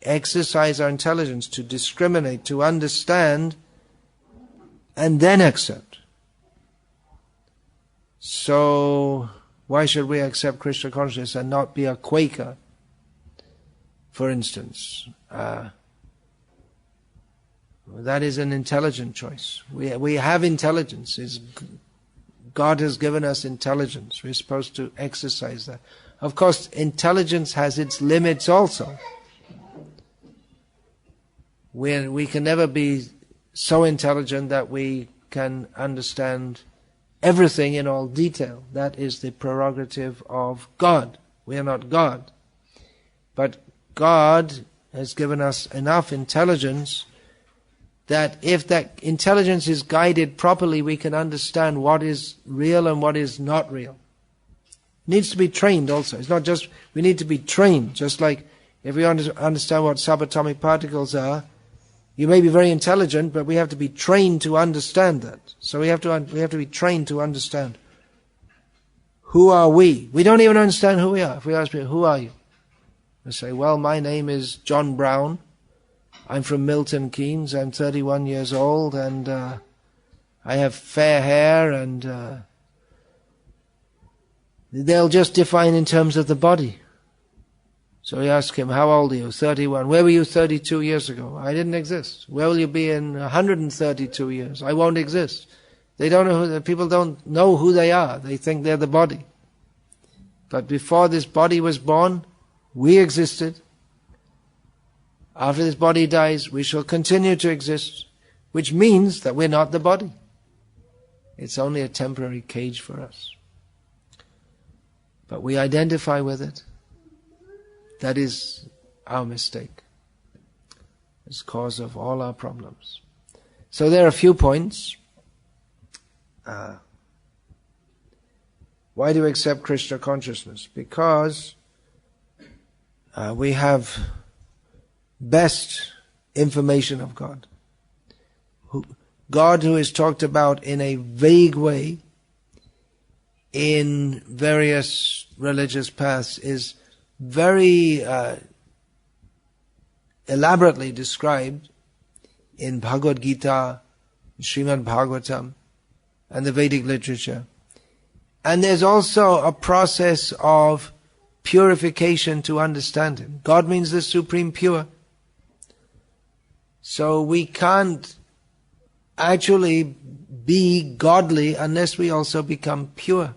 exercise our intelligence, to discriminate, to understand, and then accept. So, why should we accept Krishna consciousness and not be a Quaker, for instance? That is an intelligent choice. We have intelligence. God has given us intelligence. We're supposed to exercise that. Of course, intelligence has its limits also. We can never be so intelligent that we can understand everything in all detail. That is the prerogative of God. We are not God. But God has given us enough intelligence that if that intelligence is guided properly, we can understand what is real and what is not real. It needs to be trained also. It's not just, we need to be trained, just like if we understand what subatomic particles are, you may be very intelligent, but we have to be trained to understand that. So we have to be trained to understand. Who are we? We don't even understand who we are. If we ask people, who are you? They say, well, my name is John Brown. I'm from Milton, Keynes. I'm 31 years old, and I have fair hair, and they'll just define in terms of the body. So we ask him, how old are you? 31. Where were you 32 years ago? I didn't exist. Where will you be in 132 years? I won't exist. They don't know people don't know who they are. They think they're the body. But before this body was born, we existed. After this body dies, we shall continue to exist, which means that we're not the body. It's only a temporary cage for us. But we identify with it. That is our mistake. It's the cause of all our problems. So there are a few points. Why do we accept Krishna consciousness? Because we have best information of God. God, who is talked about in a vague way in various religious paths, is very elaborately described in Bhagavad Gita, Srimad Bhagavatam, and the Vedic literature. And there's also a process of purification to understand Him. God means the supreme pure. So we can't actually be godly unless we also become pure.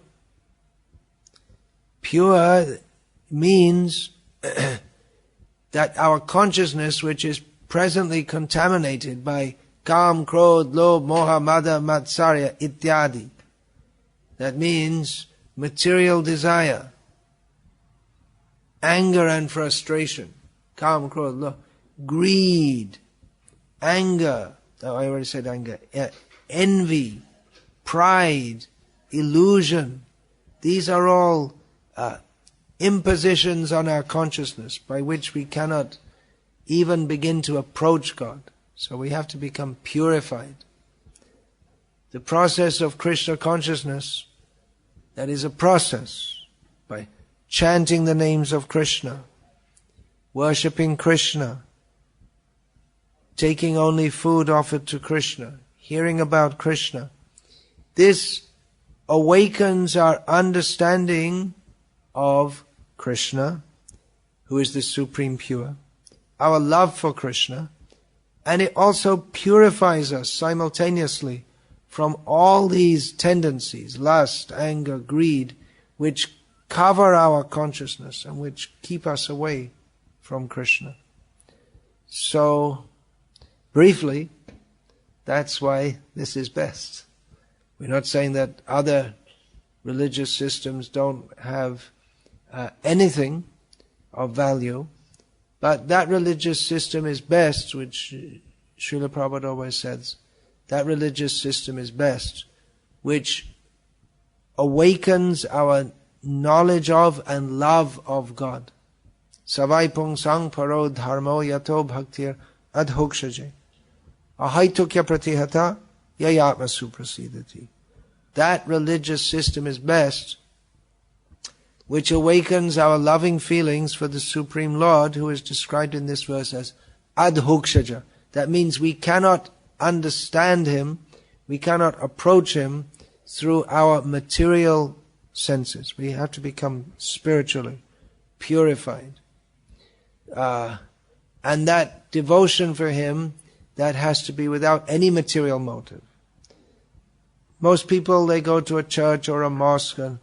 Pure means that our consciousness, which is presently contaminated by Kam, Krodh, Lobh, Moha, Mada, Matsarya, Ityadi. That means material desire, anger and frustration, Kam, Krodh, Lobh, greed, anger, I already said anger, envy, pride, illusion. These are all impositions on our consciousness by which we cannot even begin to approach God. So we have to become purified. The process of Krishna consciousness, that is a process by chanting the names of Krishna, worshipping Krishna, taking only food offered to Krishna, hearing about Krishna. This awakens our understanding of Krishna, who is the supreme pure, our love for Krishna, and it also purifies us simultaneously from all these tendencies, lust, anger, greed, which cover our consciousness and which keep us away from Krishna. So, briefly, that's why this is best. We're not saying that other religious systems don't have anything of value, but that religious system is best, which Srila Prabhupada always says, that religious system is best, which awakens our knowledge of and love of God. Savai pung sang paro dharmo yato bhaktir adhokshaje ahaitukya pratihata yayatma suprasidati. That religious system is best, which awakens our loving feelings for the Supreme Lord, who is described in this verse as adhokshaja. That means we cannot understand Him, we cannot approach Him through our material senses. We have to become spiritually purified. And that devotion for Him, that has to be without any material motive. Most people, they go to a church or a mosque and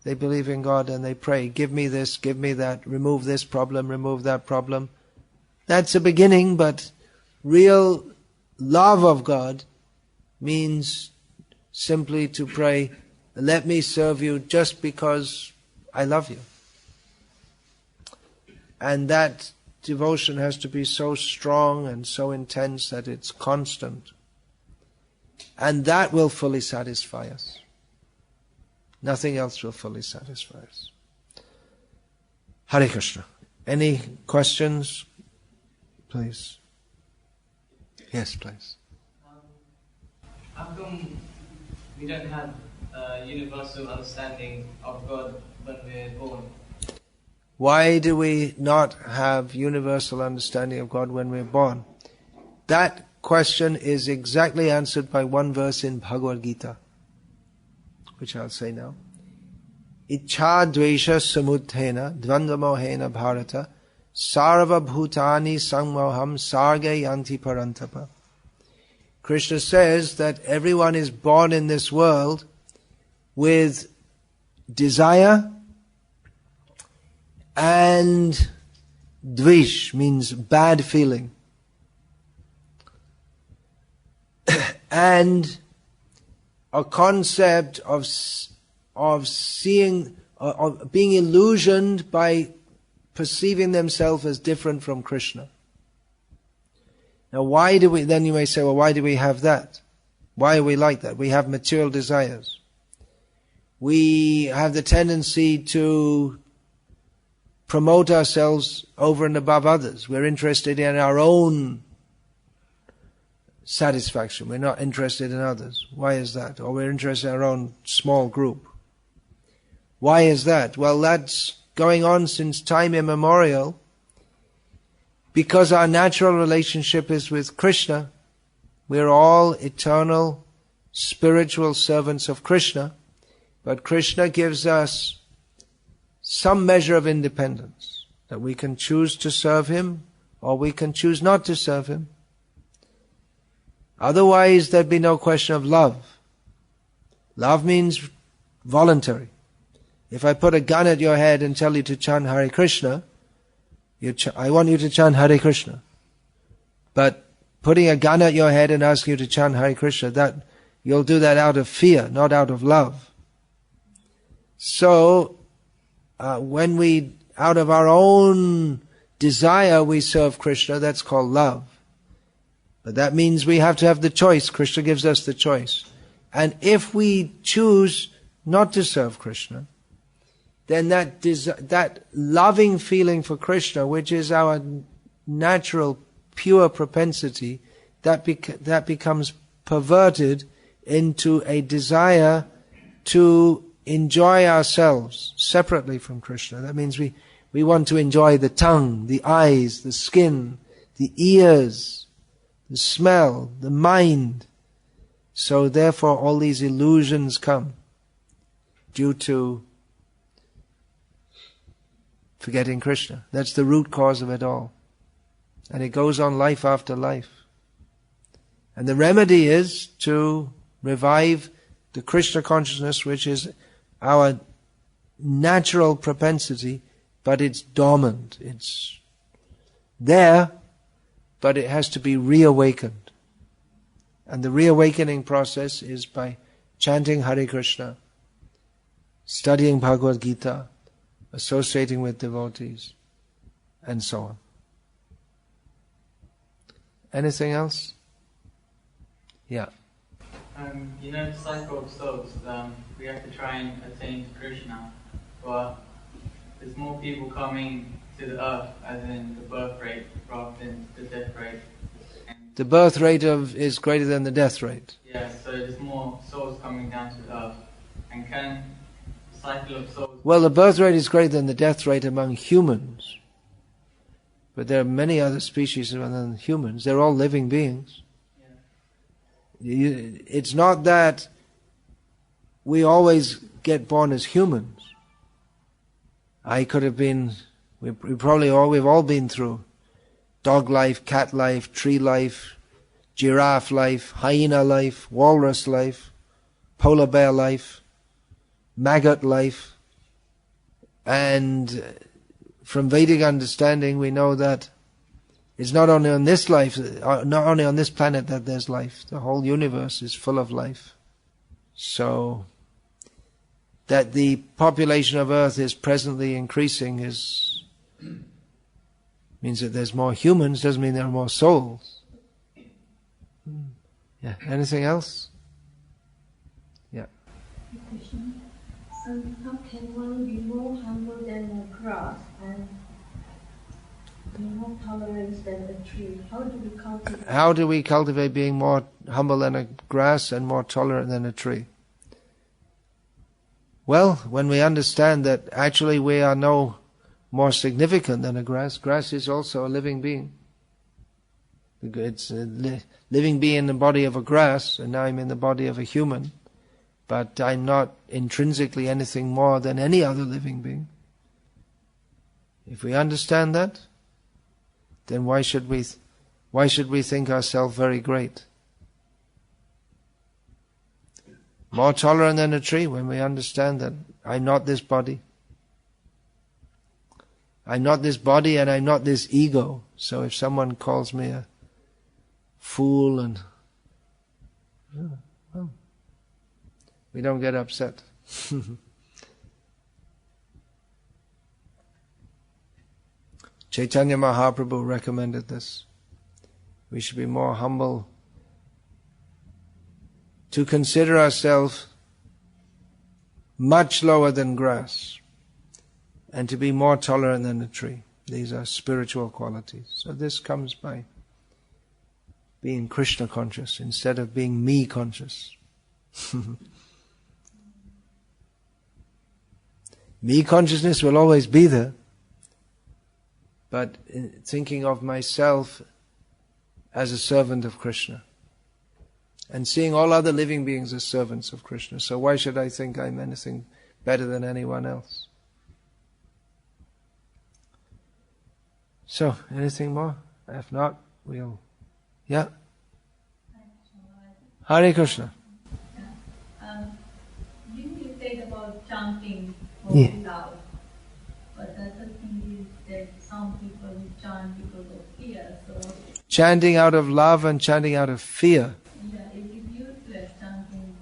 they believe in God and they pray, give me this, give me that, remove this problem, remove that problem. That's a beginning, but real love of God means simply to pray, let me serve you just because I love you. And that devotion has to be so strong and so intense that it's constant. And that will fully satisfy us. Nothing else will fully satisfy us. Hare Krishna. Any questions? Please. Yes, please. How come we don't have a universal understanding of God when we're born? Why do we not have universal understanding of God when we're born? That question is exactly answered by one verse in Bhagavad Gita, which I'll say now. Ichha dvesha samudhena dvandamohena bharata sarva bhutani sammoham sarga yanti parantapa. Krishna says that everyone is born in this world with desire, and dvish means bad feeling, and a concept of seeing, of being illusioned by perceiving themselves as different from Krishna. Now why do we, then you may say, well, why do we have that? Why are we like that? We have material desires. We have the tendency to promote ourselves over and above others. We're interested in our own satisfaction. We're not interested in others. Why is that? Or we're interested in our own small group. Why is that? Well, that's going on since time immemorial, because our natural relationship is with Krishna. We're all eternal spiritual servants of Krishna, but Krishna gives us some measure of independence, that we can choose to serve Him or we can choose not to serve Him. Otherwise there'd be no question of love. Love means voluntary. If I put a gun at your head and tell you to chant Hare Krishna, I want you to chant Hare Krishna. But putting a gun at your head and asking you to chant Hare Krishna, that you'll do that out of fear, not out of love. So, when we, out of our own desire, we serve Krishna, that's called love. But that means we have to have the choice. Krishna gives us the choice. And if we choose not to serve Krishna, then that loving feeling for Krishna, which is our natural, pure propensity, that becomes perverted into a desire to enjoy ourselves separately from Krishna. That means we want to enjoy the tongue, the eyes, the skin, the ears, the smell, the mind. So therefore all these illusions come due to forgetting Krishna. That's the root cause of it all. And it goes on life after life. And the remedy is to revive the Krishna consciousness, which is our natural propensity, but it's dormant. It's there, but it has to be reawakened. And the reawakening process is by chanting Hare Krishna, studying Bhagavad Gita, associating with devotees, and so on. Anything else? Yeah. You know, the cycle of souls, we have to try and attain to Krishna, but there's more people coming to the earth, as in the birth rate, rather than the death rate. And the birth rate is greater than the death rate. Yeah, so there's more souls coming down to the earth. And can the cycle of souls... Well, the birth rate is greater than the death rate among humans. But there are many other species other than humans. They're all living beings. It's not that we always get born as humans. We've all been through dog life, cat life, tree life, giraffe life, hyena life, walrus life, polar bear life, maggot life. And from Vedic understanding we know that it's not only on this life, not only on this planet that there's life. The whole universe is full of life. So, that the population of Earth is presently increasing Means that there's more humans, doesn't mean there are more souls. Yeah. Anything else? Yeah. How can one be more humble than a grass and be more tolerant than a tree? How do we cultivate being more humble than a grass and more tolerant than a tree? Well, when we understand that actually we are no more significant than a grass. Grass is also a living being. It's a living being in the body of a grass, and now I'm in the body of a human. But I'm not intrinsically anything more than any other living being. If we understand that, then why should we think ourselves very great? More tolerant than a tree when we understand that I'm not this body. I'm not this body and I'm not this ego. So if someone calls me a fool and well, we don't get upset. Chaitanya Mahaprabhu recommended this. We should be more humble, to consider ourselves much lower than grass, and to be more tolerant than a tree. These are spiritual qualities. So this comes by being Krishna conscious instead of being me conscious. Me consciousness will always be there, but thinking of myself as a servant of Krishna and seeing all other living beings as servants of Krishna. So why should I think I'm anything better than anyone else? So, anything more? If not, we'll... Yeah? Hare Krishna. You said about chanting Yeah. loud, but the other thing is that some people chant because of fear. So Chanting out of love and chanting out of fear. yeah, it is useless chanting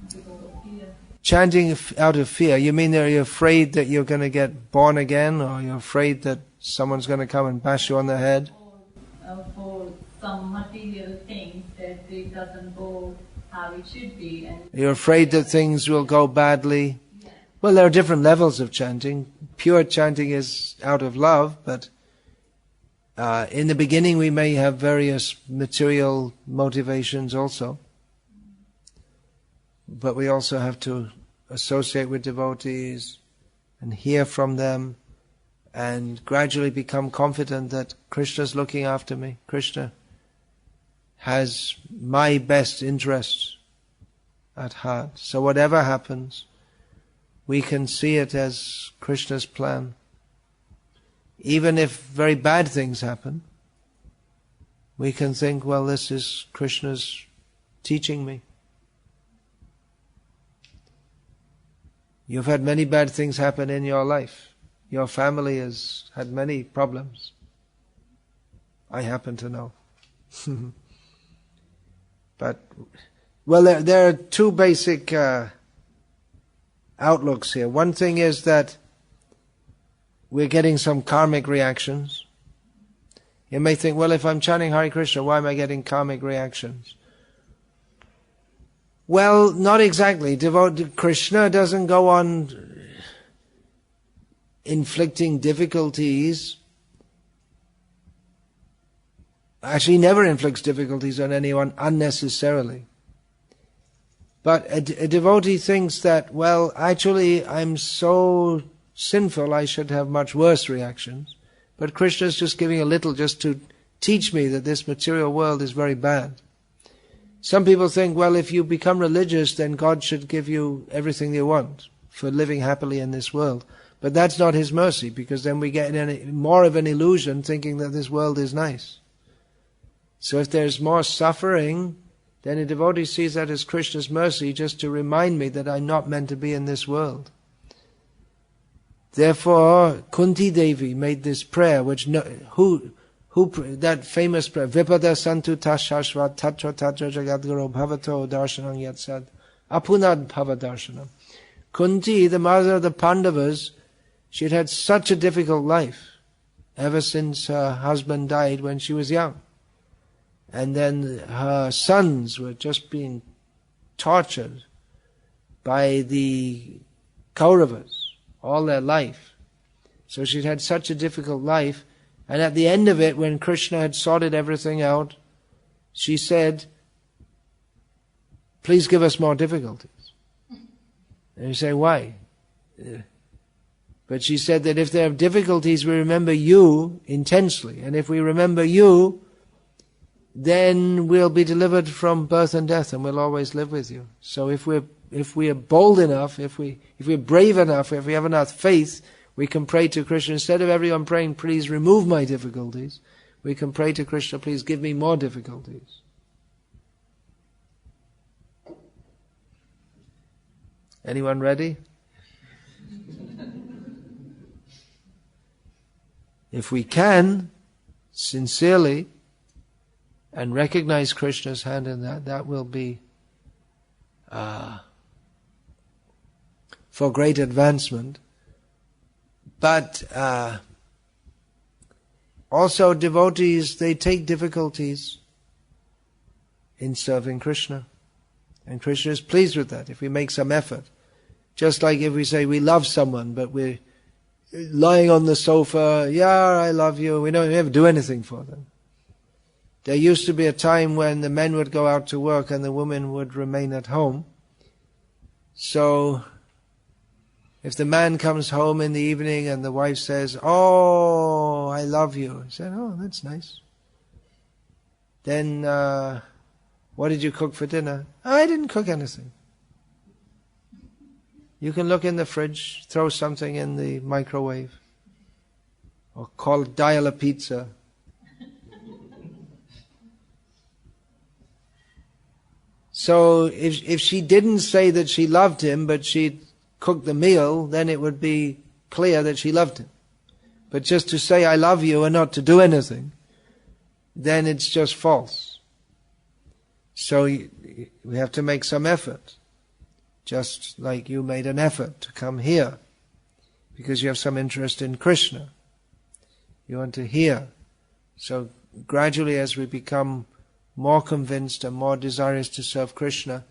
because of fear. Chanting out of fear, you mean that you're afraid that you're going to get born again, or you're afraid that someone's going to come and bash you on the head? Or for some material things that it doesn't go how it should be. And You're afraid that things will go badly. Well, there are different levels of chanting. Pure chanting is out of love, but in the beginning we may have various material motivations also. But we also have to associate with devotees and hear from them and gradually become confident that Krishna's looking after me. Krishna has my best interests at heart. So whatever happens, we can see it as Krishna's plan. Even if very bad things happen, we can think, well, this is Krishna's teaching me. You've had many bad things happen in your life. Your family has had many problems. I happen to know. But, well, there are two basic outlooks here. One thing is that we're getting some karmic reactions. You may think, well, if I'm chanting Hare Krishna, why am I getting karmic reactions? Well, not exactly. Krishna doesn't go on inflicting difficulties. Actually, he never inflicts difficulties on anyone unnecessarily. But a devotee thinks that, well, actually, I'm so sinful, I should have much worse reactions. But Krishna's just giving a little just to teach me that this material world is very bad. Some people think, well, if you become religious, then God should give you everything you want for living happily in this world. But that's not His mercy, because then we get more of an illusion thinking that this world is nice. So if there's more suffering, then a devotee sees that as Krishna's mercy, just to remind me that I'm not meant to be in this world. Therefore, Kunti Devi made this prayer, that famous prayer, Vipada Santu Tashashvat Tatra Tatra Jagadguru Bhavato Darshanam Yatsad Apunad Bhavadarshanam. Kunti, the mother of the Pandavas, she had had such a difficult life. ever since her husband died when she was young. And then her sons were just being tortured by the Kauravas all their life. So she'd had such a difficult life, and at the end of it, when Krishna had sorted everything out, she said, please give us more difficulties. And you say, why? But she said that if there are difficulties, we remember you intensely. And if we remember you, then we'll be delivered from birth and death, and we'll always live with you. So if we are bold enough, if we're brave enough, if we have enough faith, we can pray to Krishna. Instead of everyone praying, please remove my difficulties, we can pray to Krishna, please give me more difficulties. Anyone ready? If we can, sincerely, and recognize Krishna's hand in that, that will be for great advancement. But also devotees, they take difficulties in serving Krishna. And Krishna is pleased with that if we make some effort. Just like if we say we love someone, but we're lying on the sofa, yeah, I love you, we don't ever do anything for them. There used to be a time when the men would go out to work and the women would remain at home. So, if the man comes home in the evening and the wife says, oh, I love you, he said, oh, that's nice. Then, what did you cook for dinner? I didn't cook anything. You can look in the fridge, throw something in the microwave, or dial a pizza. So if she didn't say that she loved him, but she'd cooked the meal, then it would be clear that she loved him. But just to say I love you and not to do anything, then it's just false. So we have to make some effort. Just like you made an effort to come here, because you have some interest in Krishna. You want to hear. So gradually as we become more convinced and more desirous to serve Krishna,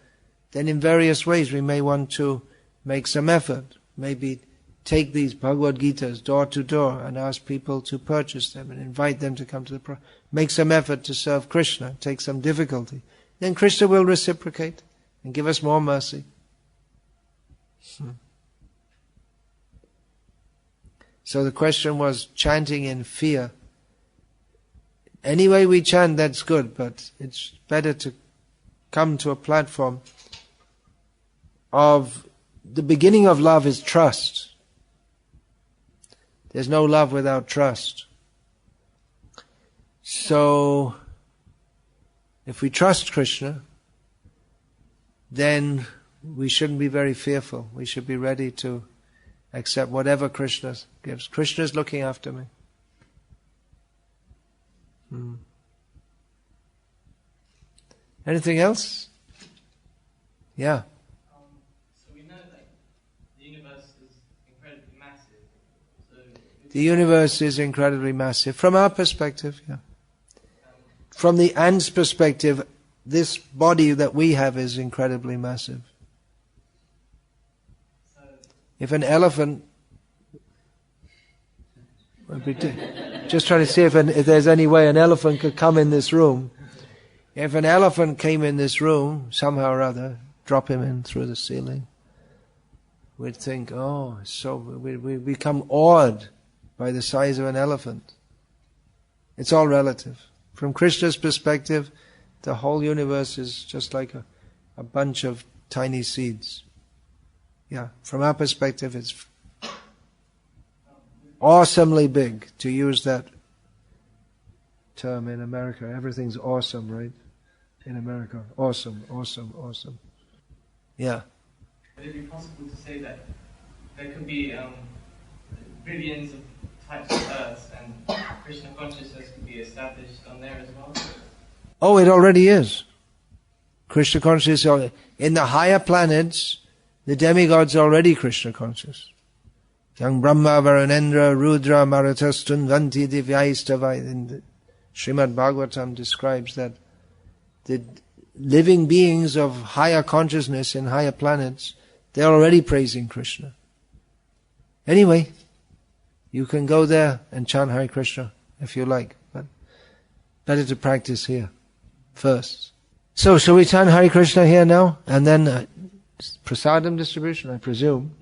then in various ways we may want to make some effort. Maybe take these Bhagavad Gitas door to door and ask people to purchase them and invite them to come to the make some effort to serve Krishna, take some difficulty. Then Krishna will reciprocate and give us more mercy. So the question was chanting in fear. Any way we chant, that's good, but it's better to come to a platform of the beginning of love is trust. There's no love without trust. So, if we trust Krishna, then we shouldn't be very fearful. We should be ready to accept whatever Krishna gives. Krishna is looking after me. Anything else? Yeah. So we know that the universe is incredibly massive. So the universe is incredibly massive. From our perspective, yeah. From the ant's perspective, this body that we have is incredibly massive. If an elephant, just trying to see if there's any way an elephant could come in this room. If an elephant came in this room, somehow or other, drop him in through the ceiling, we'd think, oh, so we become awed by the size of an elephant. It's all relative. From Krishna's perspective, the whole universe is just like a bunch of tiny seeds. Yeah, from our perspective, it's awesomely big, to use that term in America. Everything's awesome, right? In America. Awesome, awesome, awesome. Yeah. Would it be possible to say that there could be billions of types of Earths and Krishna consciousness could be established on there as well? Oh, it already is. Krishna consciousness, in the higher planets, the demigods are already Krishna conscious. Yang Brahma Varunendra Rudra Maratastun Vanti Divyaistavai. In the Srimad Bhagavatam describes that the living beings of higher consciousness in higher planets, they're already praising Krishna. Anyway, you can go there and chant Hare Krishna if you like, but better to practice here first. So, shall we chant Hare Krishna here now? And then prasadam distribution, I presume.